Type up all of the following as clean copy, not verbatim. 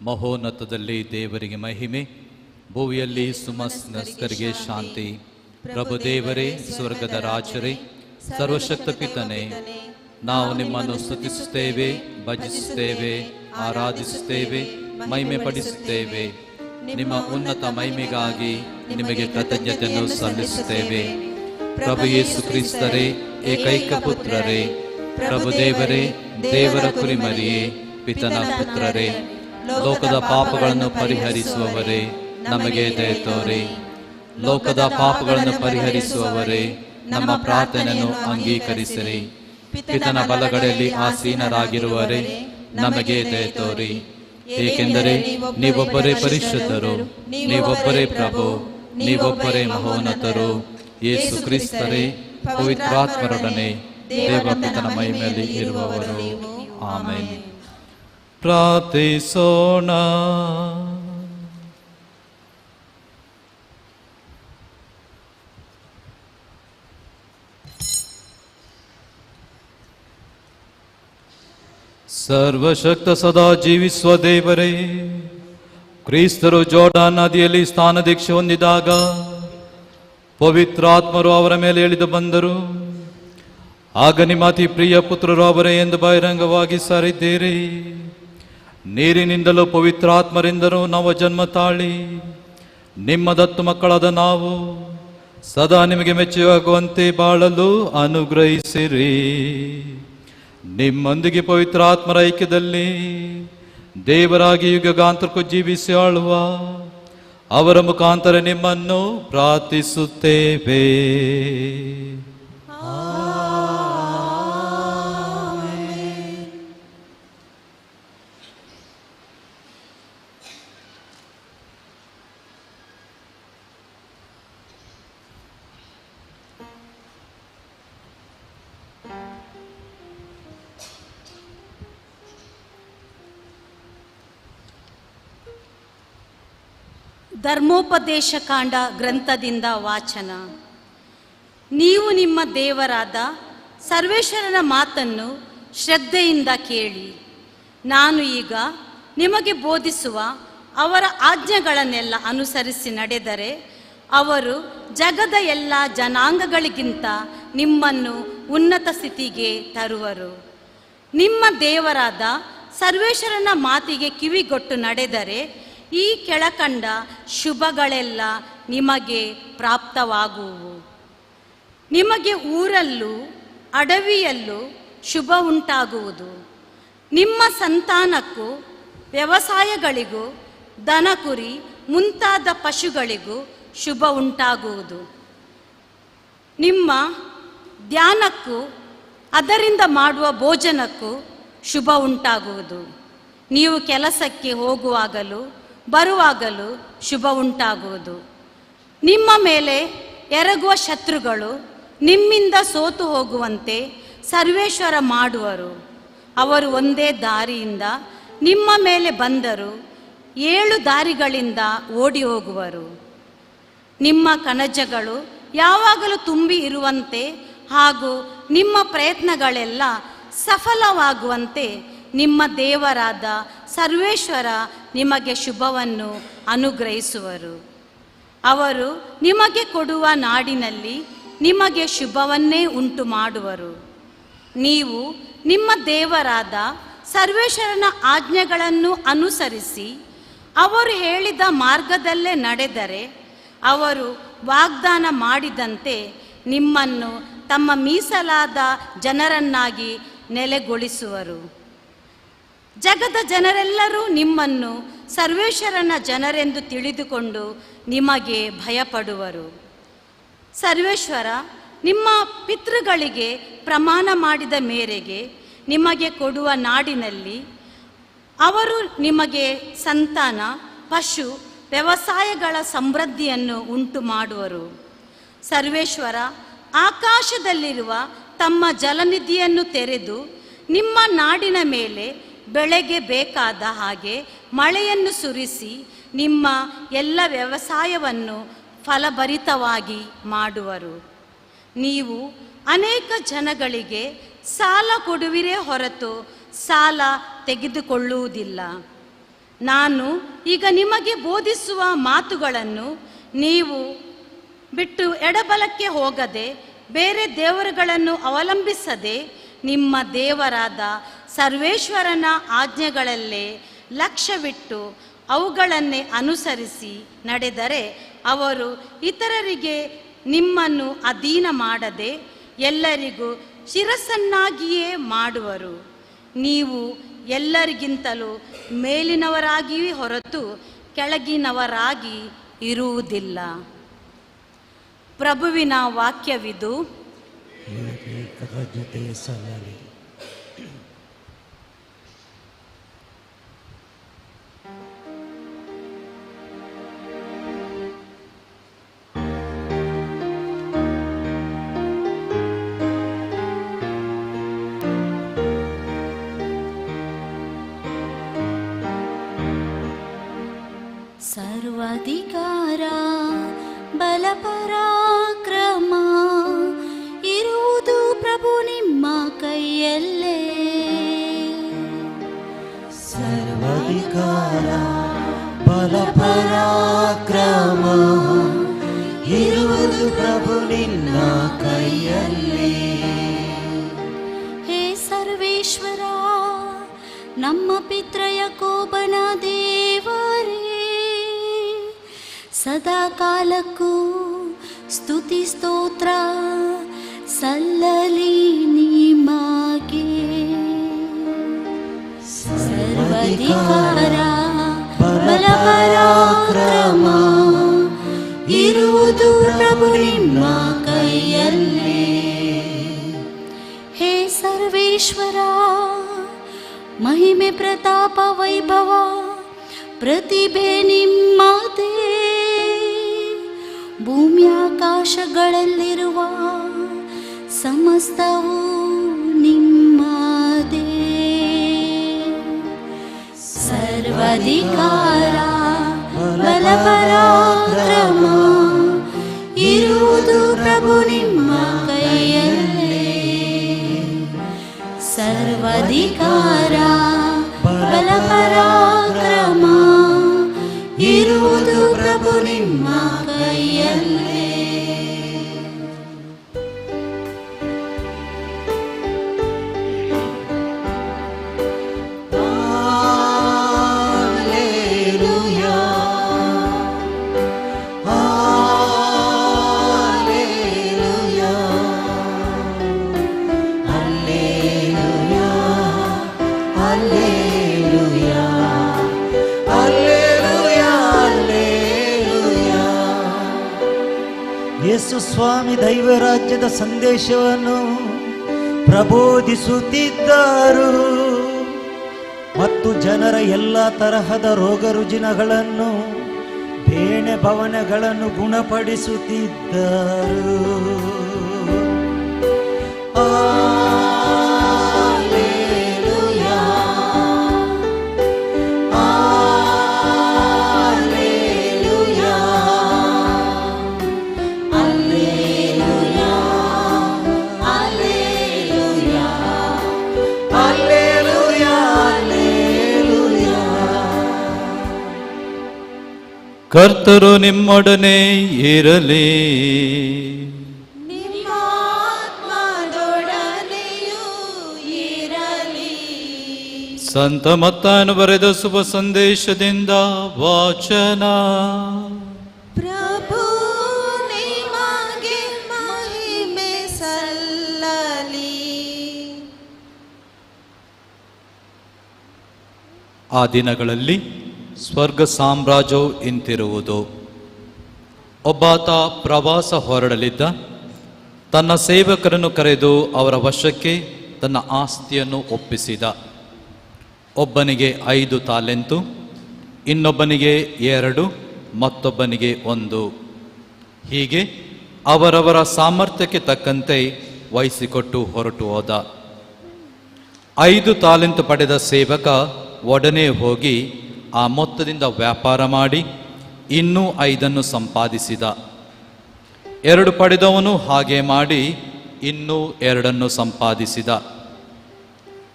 ಮಹೋನ್ನತದಲ್ಲಿ ದೇವರಿಗೆ ಮಹಿಮೆ, ಭೂಮಿಯಲ್ಲಿ ಸುಮನಸ್ಕರಿಗೆ ಶಾಂತಿ. ಪ್ರಭು ದೇವರೇ, ಸ್ವರ್ಗದ ರಾಜರೇ, ಸರ್ವಶಕ್ತ ಪಿತನೇ, ನಾವು ನಿಮ್ಮನ್ನು ಸ್ತುತಿಸುತ್ತೇವೆ, ಭಜಿಸುತ್ತೇವೆ, ಆರಾಧಿಸುತ್ತೇವೆ, ಮಹಿಮೆ ಪಡಿಸುತ್ತೇವೆ. ನಿಮ್ಮ ಉನ್ನತ ಮಹಿಮೆಗಾಗಿ ನಿಮಗೆ ಕೃತಜ್ಞತೆಯನ್ನು ಸಲ್ಲಿಸುತ್ತೇವೆ. ಪ್ರಭು ಯೇಸು ಕ್ರಿಸ್ತರೇ, ಏಕೈಕ ಪುತ್ರರೇ, ಪ್ರಭು ದೇವರೇ, ದೇವರ ಕುರಿಮರಿಯೇ, ಪಿತನ ಪುತ್ರರೇ, ಲೋಕದ ಪಾಪಗಳನ್ನು ಪರಿಹರಿಸುವವರೇ, ನಮಗೆ ದಯೆ ತೋರಿ. ಲೋಕದ ಪಾಪಗಳನ್ನು ಪರಿಹರಿಸುವವರೇ, ನಮ್ಮ ಪ್ರಾರ್ಥನೆಯನ್ನು ಅಂಗೀಕರಿಸಿರಿ. ಪಿತನ ಬಲಗಡೆಯಲ್ಲಿ ಆಸೀನರಾಗಿರುವವರೇ, ನಮಗೆ ದಯೆ ತೋರಿ. ಏಕೆಂದರೆ ನೀವೊಬ್ಬರೇ ಪರಿಶುದ್ಧರು, ನೀವೊಬ್ಬರೇ ಪ್ರಭು, ನೀವೊಬ್ಬರೇ ಮಹೋನ್ನತರು. ಯೇಸು ಕ್ರಿಸ್ತರೇ, ಪವಿತ್ರಾತ್ಮರೊಡನೆ ದೇವಪಿತನ ಮಹಿಮೆಯಲ್ಲಿ ಇರುವವರು. ಆಮೆನ್. ಪ್ರಾರ್ಥಿಸೋಣ. ಸರ್ವಶಕ್ತ ಸದಾ ಜೀವಿಸುವ ದೇವರೇ, ಕ್ರಿಸ್ತರು ಜೋರ್ಡಾನ್ ನದಿಯಲ್ಲಿ ಸ್ಥಾನದೀಕ್ಷೆ ಹೊಂದಿದಾಗ ಪವಿತ್ರಾತ್ಮರು ಅವರ ಮೇಲೆ ಇಳಿದು ಬಂದರು. ಆಗ ನಿಮ್ಮ ಅತಿ ಪ್ರಿಯ ಪುತ್ರರು ಅವರೇ ಎಂದು ಬಹಿರಂಗವಾಗಿ ಸಾರಿದ್ದೀರಿ. ನೀರಿನಿಂದಲೂ ಪವಿತ್ರಾತ್ಮರಿಂದಲೂ ನವ ಜನ್ಮ ತಾಳಿ ನಿಮ್ಮ ದತ್ತು ಮಕ್ಕಳಾದ ನಾವು ಸದಾ ನಿಮಗೆ ಮೆಚ್ಚುವಾಗುವಂತೆ ಬಾಳಲು ಅನುಗ್ರಹಿಸಿರಿ. ನಿಮ್ಮೊಂದಿಗೆ ಪವಿತ್ರಾತ್ಮರ ಐಕ್ಯದಲ್ಲಿ ದೇವರಾಗಿ ಯುಗಗಾಂತರಕ್ಕೂ ಜೀವಿಸಿ ಆಳುವ ಅವರ ಮುಖಾಂತರ ನಿಮ್ಮನ್ನು ಪ್ರಾರ್ಥಿಸುತ್ತೇವೆ. ಧರ್ಮೋಪದೇಶ ಕಾಂಡ ಗ್ರಂಥದಿಂದ ವಾಚನ. ನೀವು ನಿಮ್ಮ ದೇವರಾದ ಸರ್ವೇಶ್ವರನ ಮಾತನ್ನು ಶ್ರದ್ಧೆಯಿಂದ ಕೇಳಿ. ನಾನು ಈಗ ನಿಮಗೆ ಬೋಧಿಸುವ ಅವರ ಆಜ್ಞೆಗಳನ್ನೆಲ್ಲ ಅನುಸರಿಸಿ ನಡೆದರೆ ಅವರು ಜಗದ ಎಲ್ಲ ಜನಾಂಗಗಳಿಗಿಂತ ನಿಮ್ಮನ್ನು ಉನ್ನತ ಸ್ಥಿತಿಗೆ ತರುವರು. ನಿಮ್ಮ ದೇವರಾದ ಸರ್ವೇಶ್ವರನ ಮಾತಿಗೆ ಕಿವಿಗೊಟ್ಟು ನಡೆದರೆ ಈ ಕೆಳಕಂಡ ಶುಭಗಳೆಲ್ಲ ನಿಮಗೆ ಪ್ರಾಪ್ತವಾಗುವು. ನಿಮಗೆ ಊರಲ್ಲೂ ಅಡವಿಯಲ್ಲೂ ಶುಭ ಉಂಟಾಗುವುದು. ನಿಮ್ಮ ಸಂತಾನಕ್ಕೂ ವ್ಯವಸಾಯಗಳಿಗೂ ದನ ಕುರಿ ಮುಂತಾದ ಪಶುಗಳಿಗೂ ಶುಭ ಉಂಟಾಗುವುದು. ನಿಮ್ಮ ಧ್ಯಾನಕ್ಕೂ ಅದರಿಂದ ಮಾಡುವ ಭೋಜನಕ್ಕೂ ಶುಭ ಉಂಟಾಗುವುದು. ನೀವು ಕೆಲಸಕ್ಕೆ ಹೋಗುವಾಗಲೂ ಬರುವಾಗಲೂ ಶುಭ ಉಂಟಾಗುವುದು. ನಿಮ್ಮ ಮೇಲೆ ಎರಗುವ ಶತ್ರುಗಳು ನಿಮ್ಮಿಂದ ಸೋತು ಹೋಗುವಂತೆ ಸರ್ವೇಶ್ವರ ಮಾಡುವರು. ಅವರು ಒಂದೇ ದಾರಿಯಿಂದ ನಿಮ್ಮ ಮೇಲೆ ಬಂದರೂ 7 ದಾರಿಗಳಿಂದ ಓಡಿ ಹೋಗುವರು. ನಿಮ್ಮ ಕಣಜಗಳು ಯಾವಾಗಲೂ ತುಂಬಿ ಇರುವಂತೆ ಹಾಗೂ ನಿಮ್ಮ ಪ್ರಯತ್ನಗಳೆಲ್ಲ ಸಫಲವಾಗುವಂತೆ ನಿಮ್ಮ ದೇವರಾದ ಸರ್ವೇಶ್ವರ ನಿಮಗೆ ಶುಭವನ್ನು ಅನುಗ್ರಹಿಸುವರು. ಅವರು ನಿಮಗೆ ಕೊಡುವ ನಾಡಿನಲ್ಲಿ ನಿಮಗೆ ಶುಭವನ್ನೇ ಉಂಟು ಮಾಡುವರು. ನೀವು ನಿಮ್ಮ ದೇವರಾದ ಸರ್ವೇಶ್ವರನ ಆಜ್ಞೆಗಳನ್ನು ಅನುಸರಿಸಿ ಅವರು ಹೇಳಿದ ಮಾರ್ಗದಲ್ಲೇ ನಡೆದರೆ ಅವರು ವಾಗ್ದಾನ ಮಾಡಿದಂತೆ ನಿಮ್ಮನ್ನು ತಮ್ಮ ಮೀಸಲಾದ ಜನರನ್ನಾಗಿ ನೆಲೆಗೊಳಿಸುವರು. ಜಗದ ಜನರೆಲ್ಲರೂ ನಿಮ್ಮನ್ನು ಸರ್ವೇಶ್ವರನ ಜನರೆಂದು ತಿಳಿದುಕೊಂಡು ನಿಮಗೆ ಭಯಪಡುವರು. ಸರ್ವೇಶ್ವರ ನಿಮ್ಮ ಪಿತೃಗಳಿಗೆ ಪ್ರಮಾಣ ಮಾಡಿದ ಮೇರೆಗೆ ನಿಮಗೆ ಕೊಡುವ ನಾಡಿನಲ್ಲಿ ಅವರು ನಿಮಗೆ ಸಂತಾನ, ಪಶು, ವ್ಯವಸಾಯಗಳ ಸಮೃದ್ಧಿಯನ್ನು ಉಂಟು ಮಾಡುವರು. ಸರ್ವೇಶ್ವರ ಆಕಾಶದಲ್ಲಿರುವ ತಮ್ಮ ಜಲನಿಧಿಯನ್ನು ತೆರೆದು ನಿಮ್ಮ ನಾಡಿನ ಮೇಲೆ ಬೆಳೆಗೆ ಬೇಕಾದ ಹಾಗೆ ಮಳೆಯನ್ನು ಸುರಿಸಿ ನಿಮ್ಮ ಎಲ್ಲ ವ್ಯವಸಾಯವನ್ನು ಫಲಭರಿತವಾಗಿ ಮಾಡುವರು. ನೀವು ಅನೇಕ ಜನಗಳಿಗೆ ಸಾಲ ಕೊಡುವಿರೇ ಹೊರತು ಸಾಲ ತೆಗೆದುಕೊಳ್ಳುವುದಿಲ್ಲ. ನಾನು ಈಗ ನಿಮಗೆ ಬೋಧಿಸುವ ಮಾತುಗಳನ್ನು ನೀವು ಬಿಟ್ಟು ಎಡಬಲಕ್ಕೆ ಹೋಗದೆ ಬೇರೆ ದೇವರುಗಳನ್ನು ಅವಲಂಬಿಸದೆ ನಿಮ್ಮ ದೇವರಾದ ಸರ್ವೇಶ್ವರನ ಆಜ್ಞೆಗಳಲ್ಲೇ ಲಕ್ಷ್ಯವಿಟ್ಟು ಅವುಗಳನ್ನೇ ಅನುಸರಿಸಿ ನಡೆದರೆ ಅವರು ಇತರರಿಗೆ ನಿಮ್ಮನ್ನು ಅಧೀನ ಮಾಡದೆ ಎಲ್ಲರಿಗೂ ಶಿರಸ್ಸನ್ನಾಗಿಯೇ ಮಾಡುವರು. ನೀವು ಎಲ್ಲರಿಗಿಂತಲೂ ಮೇಲಿನವರಾಗಿಯೇ ಹೊರತು ಕೆಳಗಿನವರಾಗಿ ಇರುವುದಿಲ್ಲ. ಪ್ರಭುವಿನ ವಾಕ್ಯವಿದು. ಜೊತೆ ಸಲ್ಲಲಿ. ಸರ್ವಾಧಿಕಾರ ಬಲಪರಾಕ್ರಮ ಇರುವುದು ಪ್ರಭು ನಿಮ್ಮ ಕೈಯಲ್ಲೇ. ಸರ್ವಾಧಿಕಾರ ಬಲಪರಾಕ್ರಮ ಇರುವುದು ಪ್ರಭು ನಿನ್ನ ಕೈಯಲ್ಲೇ. ಹೇ ಸರ್ವೇಶ್ವರ, ನಮ್ಮ ಪಿತೃ ಯಾಕೋಬನ ದೇವರೇ, ಸದಾ ಕಾಲಕ್ಕೂ ಸ್ತುತಿ ಸ್ತೋತ್ರ ಸಲ್ಲಲಿ ನಿಮಗೆ. ಸರ್ವಾಧಿಕಾರ ಬಲಪರಾಕ್ರಮ ಇರುವುದು ಪ್ರಭು ನಿಮ್ಮ ಕೈಯಲ್ಲೇ. ಹೇ ಸರ್ವೇಶ್ವರ, ಮಹಿಮೆ ಪ್ರತಾಪ ವೈಭವ ಪ್ರತಿಭೆ ನಿಮ್ಮದೇ. ಭೂಮ್ಯಾಕಾಶಗಳಲ್ಲಿರುವ ಸಮಸ್ತವೂ ನಿಮ್ಮದೇ. ಸರ್ವಾಧಿಕಾರ ಬಲಪರಾಕ್ರಮ ಇರುವುದು ಪ್ರಭು ನಿಮ್ಮ ಕೈಯಲ್ಲೇ. ಸರ್ವಾಧಿಕಾರ ಬಲಪರಾಕ್ರಮ ಇರುವುದು ಪ್ರಭು ನಿಮ್ಮ ಕೈಯಲ್ಲೇ. ಯೇಸು ಸ್ವಾಮಿ ದೈವರಾಜ್ಯದ ಸಂದೇಶವನ್ನು ಪ್ರಬೋಧಿಸುತ್ತಿದ್ದರು ಮತ್ತು ಜನರ ಎಲ್ಲ ತರಹದ ರೋಗ ರುಜಿನಗಳನ್ನು ಬೇಣೆ ಭವನಗಳನ್ನು ಗುಣಪಡಿಸುತ್ತಿದ್ದರು. ಕರ್ತರು ನಿಮ್ಮೊಡನೆ ಇರಲಿ. ಸಂತ ಮತ್ತಾಯನು ಬರೆದ ಶುಭ ಸಂದೇಶದಿಂದ ವಾಚನ. ಪ್ರಭು ನಿಮಗೆ ಮಹಿಮೆ ಸಲ್ಲಲಿ. ಆ ದಿನಗಳಲ್ಲಿ ಸ್ವರ್ಗ ಸಾಮ್ರಾಜ್ಯವು ಇಂತಿರುವುದು. ಒಬ್ಬಾತ ಪ್ರವಾಸ ಹೊರಡಲಿದ್ದ. ತನ್ನ ಸೇವಕರನ್ನು ಕರೆದು ಅವರ ವಶಕ್ಕೆ ತನ್ನ ಆಸ್ತಿಯನ್ನು ಒಪ್ಪಿಸಿದ. ಒಬ್ಬನಿಗೆ 5 ತಾಲೆಂತು, ಇನ್ನೊಬ್ಬನಿಗೆ 2, ಮತ್ತೊಬ್ಬನಿಗೆ 1. ಹೀಗೆ ಅವರವರ ಸಾಮರ್ಥ್ಯಕ್ಕೆ ತಕ್ಕಂತೆ ವಹಿಸಿಕೊಟ್ಟು ಹೊರಟು ಹೋದ. 5 ತಾಲೆಂತು ಪಡೆದ ಸೇವಕ ಒಡನೆ ಹೋಗಿ ಆ ಮೊತ್ತದಿಂದ ವ್ಯಾಪಾರ ಮಾಡಿ ಇನ್ನೂ 5 ಸಂಪಾದಿಸಿದ. 2 ಪಡೆದವನು ಹಾಗೆ ಮಾಡಿ ಇನ್ನೂ 2 ಸಂಪಾದಿಸಿದ.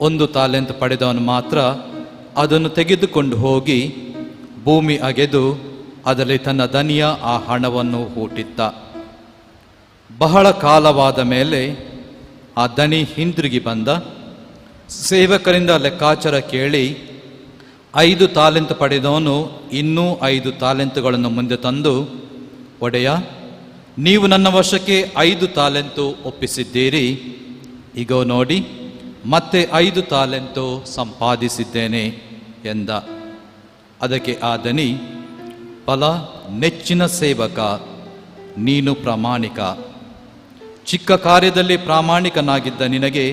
1 ತಾಲೆಂತ್ ಪಡೆದವನು ಮಾತ್ರ ಅದನ್ನು ತೆಗೆದುಕೊಂಡು ಹೋಗಿ ಭೂಮಿ ಅಗೆದು ಅದರಲ್ಲಿ ತನ್ನ ದನಿಯ ಆ ಹಣವನ್ನು ಹೂಟಿದ್ದ. ಬಹಳ ಕಾಲವಾದ ಮೇಲೆ ಆ ದನಿ ಹಿಂದಿರುಗಿ ಬಂದ. ಸೇವಕರಿಂದ ಲೆಕ್ಕಾಚಾರ ಕೇಳಿ 5 ತಾಲೆಂತು ಪಡೆದವನು ಇನ್ನೂ 5 ತಾಲೆಂತುಗಳನ್ನು ಮುಂದೆ ತಂದು, ಒಡೆಯ, ನೀವು ನನ್ನ ವಶಕ್ಕೆ 5 ತಾಲೆಂತು ಒಪ್ಪಿಸಿದ್ದೀರಿ, ಈಗೋ ನೋಡಿ ಮತ್ತೆ 5 ತಾಲೆಂತು ಸಂಪಾದಿಸಿದ್ದೇನೆ ಎಂದ. ಅದಕ್ಕೆ ಆ ದನಿ, ಫಲ ನೆಚ್ಚಿನ ಸೇವಕ, ನೀನು ಪ್ರಾಮಾಣಿಕ. ಚಿಕ್ಕ ಕಾರ್ಯದಲ್ಲಿ ಪ್ರಾಮಾಣಿಕನಾಗಿದ್ದ ನಿನಗೆ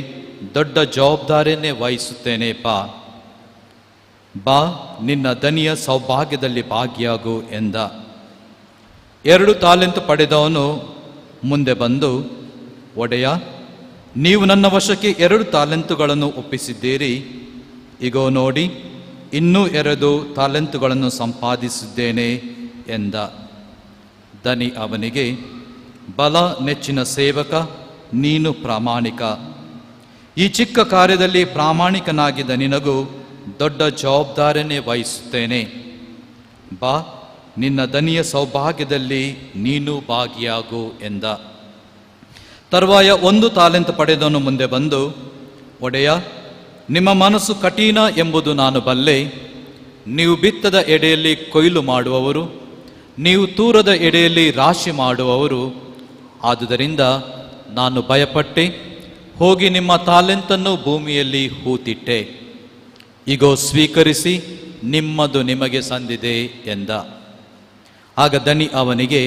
ದೊಡ್ಡ ಜವಾಬ್ದಾರಿಯನ್ನೇ ವಹಿಸುತ್ತೇನೆಪ್ಪ. ಬಾ, ನಿನ್ನ ದನಿಯ ಸೌಭಾಗ್ಯದಲ್ಲಿ ಭಾಗಿಯಾಗು ಎಂದ. 2 ತಾಲೆಂತು ಪಡೆದವನು ಮುಂದೆ ಬಂದು, ಒಡೆಯ, ನೀವು ನನ್ನ ವಶಕ್ಕೆ 2 ತಾಲೆಂತುಗಳನ್ನು ಒಪ್ಪಿಸಿದ್ದೀರಿ, ಈಗೋ ನೋಡಿ ಇನ್ನೂ 2 ತಾಲೆಂತುಗಳನ್ನು ಸಂಪಾದಿಸಿದ್ದೇನೆ ಎಂದ. ದನಿ ಅವನಿಗೆ, ಬಲ ನೆಚ್ಚಿನ ಸೇವಕ, ನೀನು ಪ್ರಾಮಾಣಿಕ. ಈ ಚಿಕ್ಕ ಕಾರ್ಯದಲ್ಲಿ ಪ್ರಾಮಾಣಿಕನಾಗಿದ್ದ ನಿನಗೂ ದೊಡ್ಡ ಜವಾಬ್ದಾರಿಯನ್ನೇ ವಹಿಸುತ್ತೇನೆ. ಬಾ, ನಿನ್ನ ದನಿಯ ಸೌಭಾಗ್ಯದಲ್ಲಿ ನೀನು ಭಾಗಿಯಾಗು ಎಂದ. ತರುವಾಯ 1 ತಾಲೆಂತು ಪಡೆದವನು ಮುಂದೆ ಬಂದು, ಒಡೆಯ, ನಿಮ್ಮ ಮನಸ್ಸು ಕಠಿಣ ಎಂಬುದು ನಾನು ಬಲ್ಲೆ. ನೀವು ಬಿತ್ತದ ಎಡೆಯಲ್ಲಿ ಕೊಯ್ಲು ಮಾಡುವವರು, ನೀವು ತೂರದ ಎಡೆಯಲ್ಲಿ ರಾಶಿ ಮಾಡುವವರು. ಆದುದರಿಂದ ನಾನು ಭಯಪಟ್ಟೆ, ಹೋಗಿ ನಿಮ್ಮ ತಾಲೆಂತನ್ನು ಭೂಮಿಯಲ್ಲಿ ಹೂತಿಟ್ಟೆ. ಈಗೋ ಸ್ವೀಕರಿಸಿ, ನಿಮ್ಮದು ನಿಮಗೆ ಸಂದಿದೆ ಎಂದ. ಆಗ ದನಿ ಅವನಿಗೆ,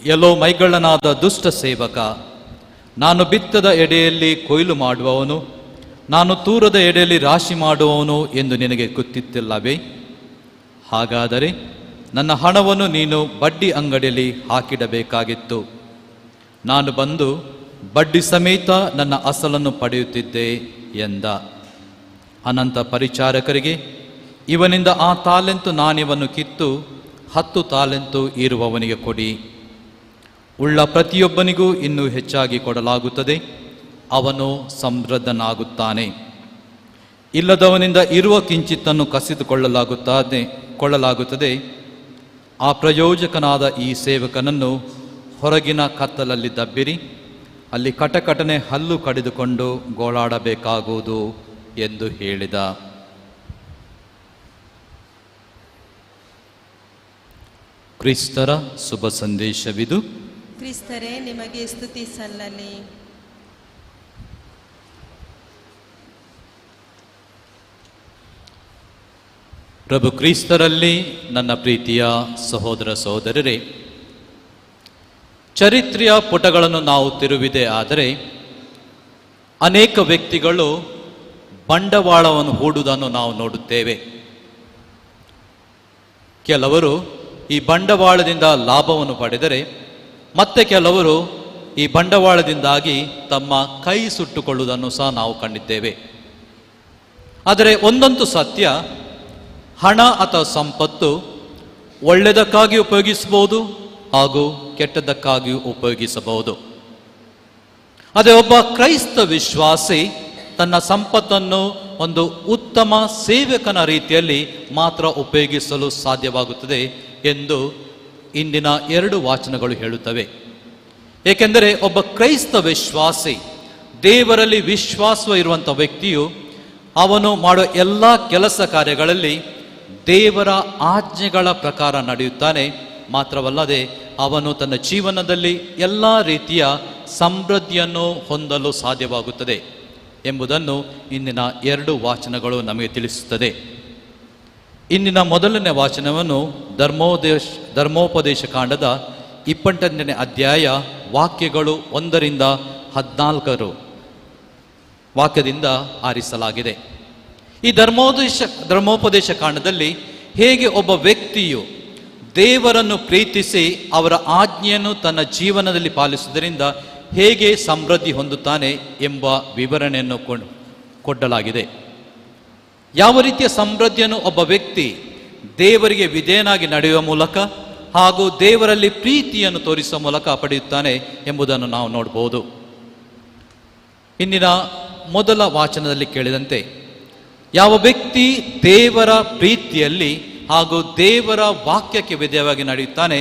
ಎಲ್ಲೋ ಮೈಗಳ್ಳನಾದ ದುಷ್ಟ ಸೇವಕ, ನಾನು ಬಿತ್ತದ ಎಡೆಯಲ್ಲಿ ಕೊಯ್ಲು ಮಾಡುವವನು, ನಾನು ತೂರದ ಎಡೆಯಲ್ಲಿ ರಾಶಿ ಮಾಡುವವನು ಎಂದು ನಿನಗೆ ಗೊತ್ತಿತ್ತಿಲ್ಲವೇ? ಹಾಗಾದರೆ ನನ್ನ ಹಣವನ್ನು ನೀನು ಬಡ್ಡಿ ಅಂಗಡಿಯಲ್ಲಿ ಹಾಕಿಡಬೇಕಾಗಿತ್ತು. ನಾನು ಬಂದು ಬಡ್ಡಿ ಸಮೇತ ನನ್ನ ಅಸಲನ್ನು ಪಡೆಯುತ್ತಿದ್ದೆ ಎಂದ. ಅನಂತ ಪರಿಚಾರಕರಿಗೆ, ಇವನಿಂದ ಆ ತಾಲೆಂತು ನಾಣ್ಯವನ್ನು ಕಿತ್ತು 10 ತಾಲೆಂತು ಇರುವವನಿಗೆ ಕೊಡಿ. ಉಳ್ಳ ಪ್ರತಿಯೊಬ್ಬನಿಗೂ ಇನ್ನೂ ಹೆಚ್ಚಾಗಿ ಕೊಡಲಾಗುತ್ತದೆ, ಅವನು ಸಮೃದ್ಧನಾಗುತ್ತಾನೆ. ಇಲ್ಲದವನಿಂದ ಇರುವ ಕಿಂಚಿತ್ತನ್ನು ಕೊಳ್ಳಲಾಗುತ್ತದೆ. ಆ ಪ್ರಯೋಜಕನಾದ ಈ ಸೇವಕನನ್ನು ಹೊರಗಿನ ಕತ್ತಲಲ್ಲಿ ದಬ್ಬಿರಿ, ಅಲ್ಲಿ ಕಟಕಟನೆ ಹಲ್ಲು ಕಡಿದುಕೊಂಡು ಗೋಳಾಡಬೇಕಾಗುವುದು ಎಂದು ಹೇಳಿದ. ಕ್ರಿಸ್ತರ ಶುಭ ಸಂದೇಶವಿದು. ಕ್ರಿಸ್ತರೇ, ನಿಮಗೆ ಸ್ತುತಿ ಸಲ್ಲಲಿ. ಪ್ರಭು ಕ್ರಿಸ್ತರಲ್ಲಿ ನನ್ನ ಪ್ರೀತಿಯ ಸಹೋದರ ಸಹೋದರರೇ, ಚರಿತ್ರೆಯ ಪುಟಗಳನ್ನು ನಾವು ತಿರುವಿದೆ ಆದರೆ ಅನೇಕ ವ್ಯಕ್ತಿಗಳು ಬಂಡವಾಳವನ್ನು ಹೂಡುವುದನ್ನು ನಾವು ನೋಡುತ್ತೇವೆ. ಕೆಲವರು ಈ ಬಂಡವಾಳದಿಂದ ಲಾಭವನ್ನು ಪಡೆದರೆ, ಮತ್ತೆ ಕೆಲವರು ಈ ಬಂಡವಾಳದಿಂದಾಗಿ ತಮ್ಮ ಕೈ ಸುಟ್ಟುಕೊಳ್ಳುವುದನ್ನು ಸಹ ನಾವು ಕಂಡಿದ್ದೇವೆ. ಆದರೆ ಒಂದಂತೂ ಸತ್ಯ, ಹಣ ಅಥವಾ ಸಂಪತ್ತು ಒಳ್ಳೆಯದಕ್ಕಾಗಿ ಉಪಯೋಗಿಸಬಹುದು ಹಾಗೂ ಕೆಟ್ಟದ್ದಕ್ಕಾಗಿಯೂ ಉಪಯೋಗಿಸಬಹುದು. ಅದೇ ಒಬ್ಬ ಕ್ರೈಸ್ತ ವಿಶ್ವಾಸಿ ತನ್ನ ಸಂಪತ್ತನ್ನು ಒಂದು ಉತ್ತಮ ಸೇವಕನ ರೀತಿಯಲ್ಲಿ ಮಾತ್ರ ಉಪಯೋಗಿಸಲು ಸಾಧ್ಯವಾಗುತ್ತದೆ ಎಂದು ಇಂದಿನ 2 ವಾಚನಗಳು ಹೇಳುತ್ತವೆ. ಏಕೆಂದರೆ ಒಬ್ಬ ಕ್ರೈಸ್ತ ವಿಶ್ವಾಸಿ, ದೇವರಲ್ಲಿ ವಿಶ್ವಾಸ ಇರುವಂಥ ವ್ಯಕ್ತಿಯು ಅವನು ಮಾಡೋ ಎಲ್ಲ ಕೆಲಸ ಕಾರ್ಯಗಳಲ್ಲಿ ದೇವರ ಆಜ್ಞೆಗಳ ಪ್ರಕಾರ ನಡೆಯುತ್ತಾನೆ. ಮಾತ್ರವಲ್ಲದೆ ಅವನು ತನ್ನ ಜೀವನದಲ್ಲಿ ಎಲ್ಲ ರೀತಿಯ ಸಮೃದ್ಧಿಯನ್ನು ಹೊಂದಲು ಸಾಧ್ಯವಾಗುತ್ತದೆ ಎಂಬುದನ್ನು ಇಂದಿನ 2 ವಾಚನಗಳು ನಮಗೆ ತಿಳಿಸುತ್ತದೆ. ಇಂದಿನ ಮೊದಲನೇ ವಾಚನವನ್ನು ಧರ್ಮೋಪದೇಶ ಕಾಂಡದ 28ನೇ ಅಧ್ಯಾಯ ವಾಕ್ಯಗಳು 1ರಿಂದ 14 ವಾಕ್ಯದಿಂದ ಆರಿಸಲಾಗಿದೆ. ಈ ಧರ್ಮೋಪದೇಶ ಕಾಂಡದಲ್ಲಿ ಹೇಗೆ ಒಬ್ಬ ವ್ಯಕ್ತಿಯು ದೇವರನ್ನು ಪ್ರೀತಿಸಿ ಅವರ ಆಜ್ಞೆಯನ್ನು ತನ್ನ ಜೀವನದಲ್ಲಿ ಪಾಲಿಸುವುದರಿಂದ ಹೇಗೆ ಸಮೃದ್ಧಿ ಹೊಂದುತ್ತಾನೆ ಎಂಬ ವಿವರಣೆಯನ್ನು ಕೊಡಲಾಗಿದೆ. ಯಾವ ರೀತಿಯ ಸಮೃದ್ಧಿಯನ್ನು ಒಬ್ಬ ವ್ಯಕ್ತಿ ದೇವರಿಗೆ ವಿಧೇಯನಾಗಿ ನಡೆಯುವ ಮೂಲಕ ಹಾಗೂ ದೇವರಲ್ಲಿ ಪ್ರೀತಿಯನ್ನು ತೋರಿಸುವ ಮೂಲಕ ಪಡೆಯುತ್ತಾನೆ ಎಂಬುದನ್ನು ನಾವು ನೋಡಬಹುದು. ಇಂದಿನ ಮೊದಲ ವಾಚನದಲ್ಲಿ ಕೇಳಿದಂತೆ ಯಾವ ವ್ಯಕ್ತಿ ದೇವರ ಪ್ರೀತಿಯಲ್ಲಿ ಹಾಗೂ ದೇವರ ವಾಕ್ಯಕ್ಕೆ ವಿಧೇಯವಾಗಿ ನಡೆಯುತ್ತಾನೆ,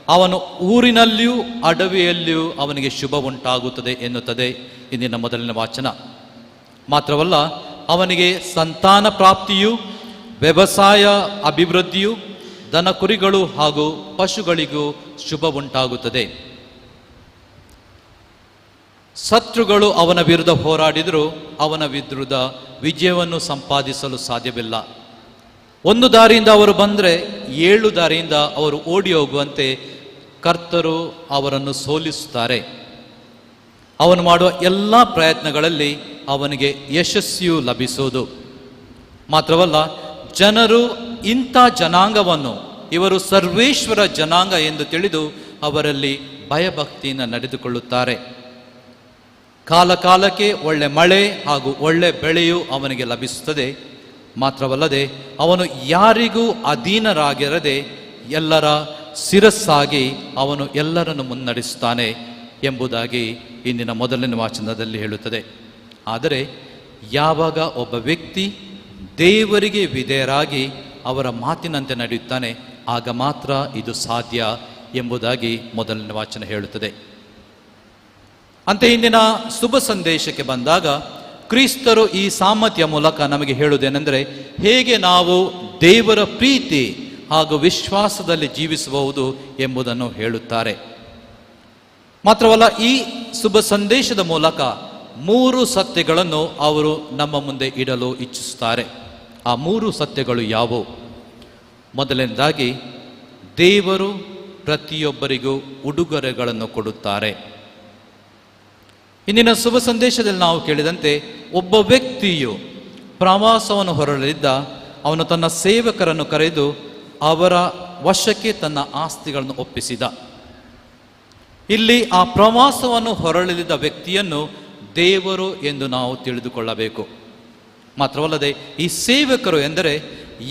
ಅವನು ಊರಿನಲ್ಲಿಯೂ ಅಡವಿಯಲ್ಲಿಯೂ ಅವನಿಗೆ ಶುಭ ಉಂಟಾಗುತ್ತದೆ ಎನ್ನುತ್ತದೆ ಇಂದಿನ ಮೊದಲನೇ ವಾಚನ. ಮಾತ್ರವಲ್ಲ, ಅವನಿಗೆ ಸಂತಾನ ಪ್ರಾಪ್ತಿಯು, ವ್ಯವಸಾಯ ಅಭಿವೃದ್ಧಿಯು, ದನ ಕುರಿಗಳು ಹಾಗೂ ಪಶುಗಳಿಗೂ ಶುಭ ಉಂಟಾಗುತ್ತದೆ. ಶತ್ರುಗಳು ಅವನ ವಿರುದ್ಧ ಹೋರಾಡಿದರೂ ಅವನ ವಿರುದ್ಧ ವಿಜಯವನ್ನು ಸಂಪಾದಿಸಲು ಸಾಧ್ಯವಿಲ್ಲ. ಒಂದು ದಾರಿಯಿಂದ ಅವರು ಬಂದರೆ 7 ದಾರಿಯಿಂದ ಅವರು ಓಡಿ ಹೋಗುವಂತೆ ಕರ್ತರು ಅವರನ್ನು ಸೋಲಿಸುತ್ತಾರೆ. ಅವನು ಮಾಡುವ ಎಲ್ಲ ಪ್ರಯತ್ನಗಳಲ್ಲಿ ಅವನಿಗೆ ಯಶಸ್ಸಿಯು ಲಭಿಸುವುದು. ಮಾತ್ರವಲ್ಲ, ಜನರು ಇಂಥ ಜನಾಂಗವನ್ನು ಇವರು ಸರ್ವೇಶ್ವರ ಜನಾಂಗ ಎಂದು ತಿಳಿದು ಅವರಲ್ಲಿ ಭಯಭಕ್ತಿಯಿಂದ ನಡೆದುಕೊಳ್ಳುತ್ತಾರೆ. ಕಾಲ ಕಾಲಕ್ಕೆ ಒಳ್ಳೆ ಮಳೆ ಹಾಗೂ ಒಳ್ಳೆ ಬೆಳೆಯು ಅವನಿಗೆ ಲಭಿಸುತ್ತದೆ. ಮಾತ್ರವಲ್ಲದೆ ಅವನು ಯಾರಿಗೂ ಅಧೀನರಾಗಿರದೆ ಎಲ್ಲರ ಶಿರಸ್ಸಾಗಿ ಅವನು ಎಲ್ಲರನ್ನು ಮುನ್ನಡೆಸುತ್ತಾನೆ ಎಂಬುದಾಗಿ ಇಂದಿನ ಮೊದಲನೇ ವಾಚನದಲ್ಲಿ ಹೇಳುತ್ತದೆ. ಆದರೆ ಯಾವಾಗ ಒಬ್ಬ ವ್ಯಕ್ತಿ ದೇವರಿಗೆ ವಿಧೇಯರಾಗಿ ಅವರ ಮಾತಿನಂತೆ ನಡೆಯುತ್ತಾನೆ, ಆಗ ಮಾತ್ರ ಇದು ಸಾಧ್ಯ ಎಂಬುದಾಗಿ ಮೊದಲನೇ ವಾಚನ ಹೇಳುತ್ತದೆ. ಅಂತೆ ಇಂದಿನ ಶುಭ ಸಂದೇಶಕ್ಕೆ ಬಂದಾಗ ಕ್ರಿಸ್ತರು ಈ ಸಾಮರ್ಥ್ಯ ಮೂಲಕ ನಮಗೆ ಹೇಳುವುದೇನೆಂದರೆ, ಹೇಗೆ ನಾವು ದೇವರ ಪ್ರೀತಿ ಹಾಗೂ ವಿಶ್ವಾಸದಲ್ಲಿ ಜೀವಿಸಬಹುದು ಎಂಬುದನ್ನು ಹೇಳುತ್ತಾರೆ. ಮಾತ್ರವಲ್ಲ, ಈ ಶುಭ ಸಂದೇಶದ ಮೂಲಕ 3 ಸತ್ಯಗಳನ್ನು ಅವರು ನಮ್ಮ ಮುಂದೆ ಇಡಲು ಇಚ್ಛಿಸುತ್ತಾರೆ. ಆ 3 ಸತ್ಯಗಳು ಯಾವುವು? ಮೊದಲನೇದಾಗಿ, ದೇವರು ಪ್ರತಿಯೊಬ್ಬರಿಗೂ ಉಡುಗೊರೆಗಳನ್ನು ಕೊಡುತ್ತಾರೆ. ಇಂದಿನ ಶುಭ ಸಂದೇಶದಲ್ಲಿ ನಾವು ಕೇಳಿದಂತೆ, ಒಬ್ಬ ವ್ಯಕ್ತಿಯು ಪ್ರವಾಸವನ್ನು ಹೊರಳಿದ್ದ. ಅವನು ತನ್ನ ಸೇವಕರನ್ನು ಕರೆದು ಅವರ ವಶಕ್ಕೆ ತನ್ನ ಆಸ್ತಿಗಳನ್ನು ಒಪ್ಪಿಸಿದ. ಇಲ್ಲಿ ಆ ಪ್ರವಾಸವನ್ನು ಹೊರಳಿದ ವ್ಯಕ್ತಿಯನ್ನು ದೇವರು ಎಂದು ನಾವು ತಿಳಿದುಕೊಳ್ಳಬೇಕು. ಮಾತ್ರವಲ್ಲದೆ, ಈ ಸೇವಕರು ಎಂದರೆ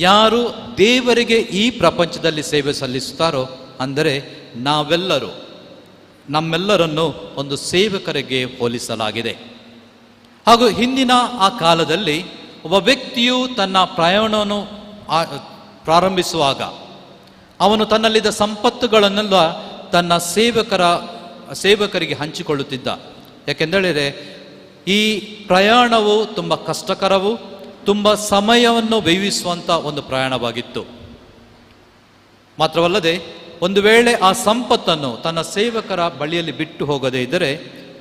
ಯಾರು ದೇವರಿಗೆ ಈ ಪ್ರಪಂಚದಲ್ಲಿ ಸೇವೆ ಸಲ್ಲಿಸುತ್ತಾರೋ, ಅಂದರೆ ನಾವೆಲ್ಲರೂ, ನಮ್ಮೆಲ್ಲರನ್ನು ಒಂದು ಸೇವಕರಿಗೆ ಹೋಲಿಸಲಾಗಿದೆ. ಹಾಗೂ ಹಿಂದಿನ ಆ ಕಾಲದಲ್ಲಿ ಒಬ್ಬ ವ್ಯಕ್ತಿಯು ತನ್ನ ಪ್ರಯಾಣವನ್ನು ಪ್ರಾರಂಭಿಸುವಾಗ ಅವನು ತನ್ನಲ್ಲಿದ್ದ ಸಂಪತ್ತುಗಳನ್ನೆಲ್ಲ ತನ್ನ ಸೇವಕರಿಗೆ ಹಂಚಿಕೊಳ್ಳುತ್ತಿದ್ದ. ಯಾಕೆಂದರೆ ಈ ಪ್ರಯಾಣವು ತುಂಬ ಕಷ್ಟಕರವೂ ತುಂಬ ಸಮಯವನ್ನು ವ್ಯಯಿಸುವಂಥ ಒಂದು ಪ್ರಯಾಣವಾಗಿತ್ತು. ಮಾತ್ರವಲ್ಲದೆ, ಒಂದು ವೇಳೆ ಆ ಸಂಪತ್ತನ್ನು ತನ್ನ ಸೇವಕರ ಬಳಿಯಲ್ಲಿ ಬಿಟ್ಟು ಹೋಗದೇ ಇದ್ದರೆ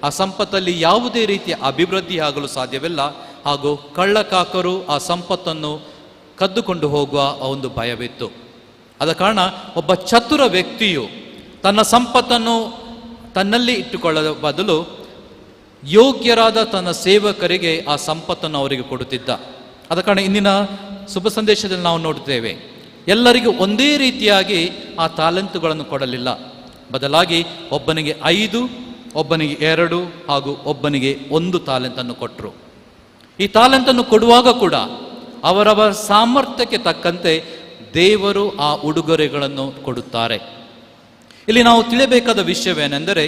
ಆ ಸಂಪತ್ತಲ್ಲಿ ಯಾವುದೇ ರೀತಿಯ ಅಭಿವೃದ್ಧಿ ಆಗಲು ಸಾಧ್ಯವಿಲ್ಲ. ಹಾಗೂ ಕಳ್ಳಕಾಕರು ಆ ಸಂಪತ್ತನ್ನು ಕದ್ದುಕೊಂಡು ಹೋಗುವ ಒಂದು ಭಯವಿತ್ತು. ಆದ ಕಾರಣ ಒಬ್ಬ ಚತುರ ವ್ಯಕ್ತಿಯು ತನ್ನ ಸಂಪತ್ತನ್ನು ತನ್ನಲ್ಲಿ ಇಟ್ಟುಕೊಳ್ಳದ ಬದಲು ಯೋಗ್ಯರಾದ ತನ್ನ ಸೇವಕರಿಗೆ ಆ ಸಂಪತ್ತನ್ನು ಅವರಿಗೆ ಕೊಡುತ್ತಿದ್ದ. ಆದ ಕಾರಣ ಇಂದಿನ ಶುಭ ಸಂದೇಶದಲ್ಲಿ ನಾವು ನೋಡುತ್ತೇವೆ, ಎಲ್ಲರಿಗೂ ಒಂದೇ ರೀತಿಯಾಗಿ ಆ ತಾಲೆಂತುಗಳನ್ನು ಕೊಡಲಿಲ್ಲ. ಬದಲಾಗಿ ಒಬ್ಬನಿಗೆ 5, ಒಬ್ಬನಿಗೆ 2 ಹಾಗೂ ಒಬ್ಬನಿಗೆ 1 ತಾಲೆಂತನ್ನು ಕೊಟ್ಟರು. ಈ ತಾಲೆಂತನ್ನು ಕೊಡುವಾಗ ಕೂಡ ಅವರವರ ಸಾಮರ್ಥ್ಯಕ್ಕೆ ತಕ್ಕಂತೆ ದೇವರು ಆ ಉಡುಗೊರೆಗಳನ್ನು ಕೊಡುತ್ತಾರೆ. ಇಲ್ಲಿ ನಾವು ತಿಳಿಯಬೇಕಾದ ವಿಷಯವೇನೆಂದರೆ,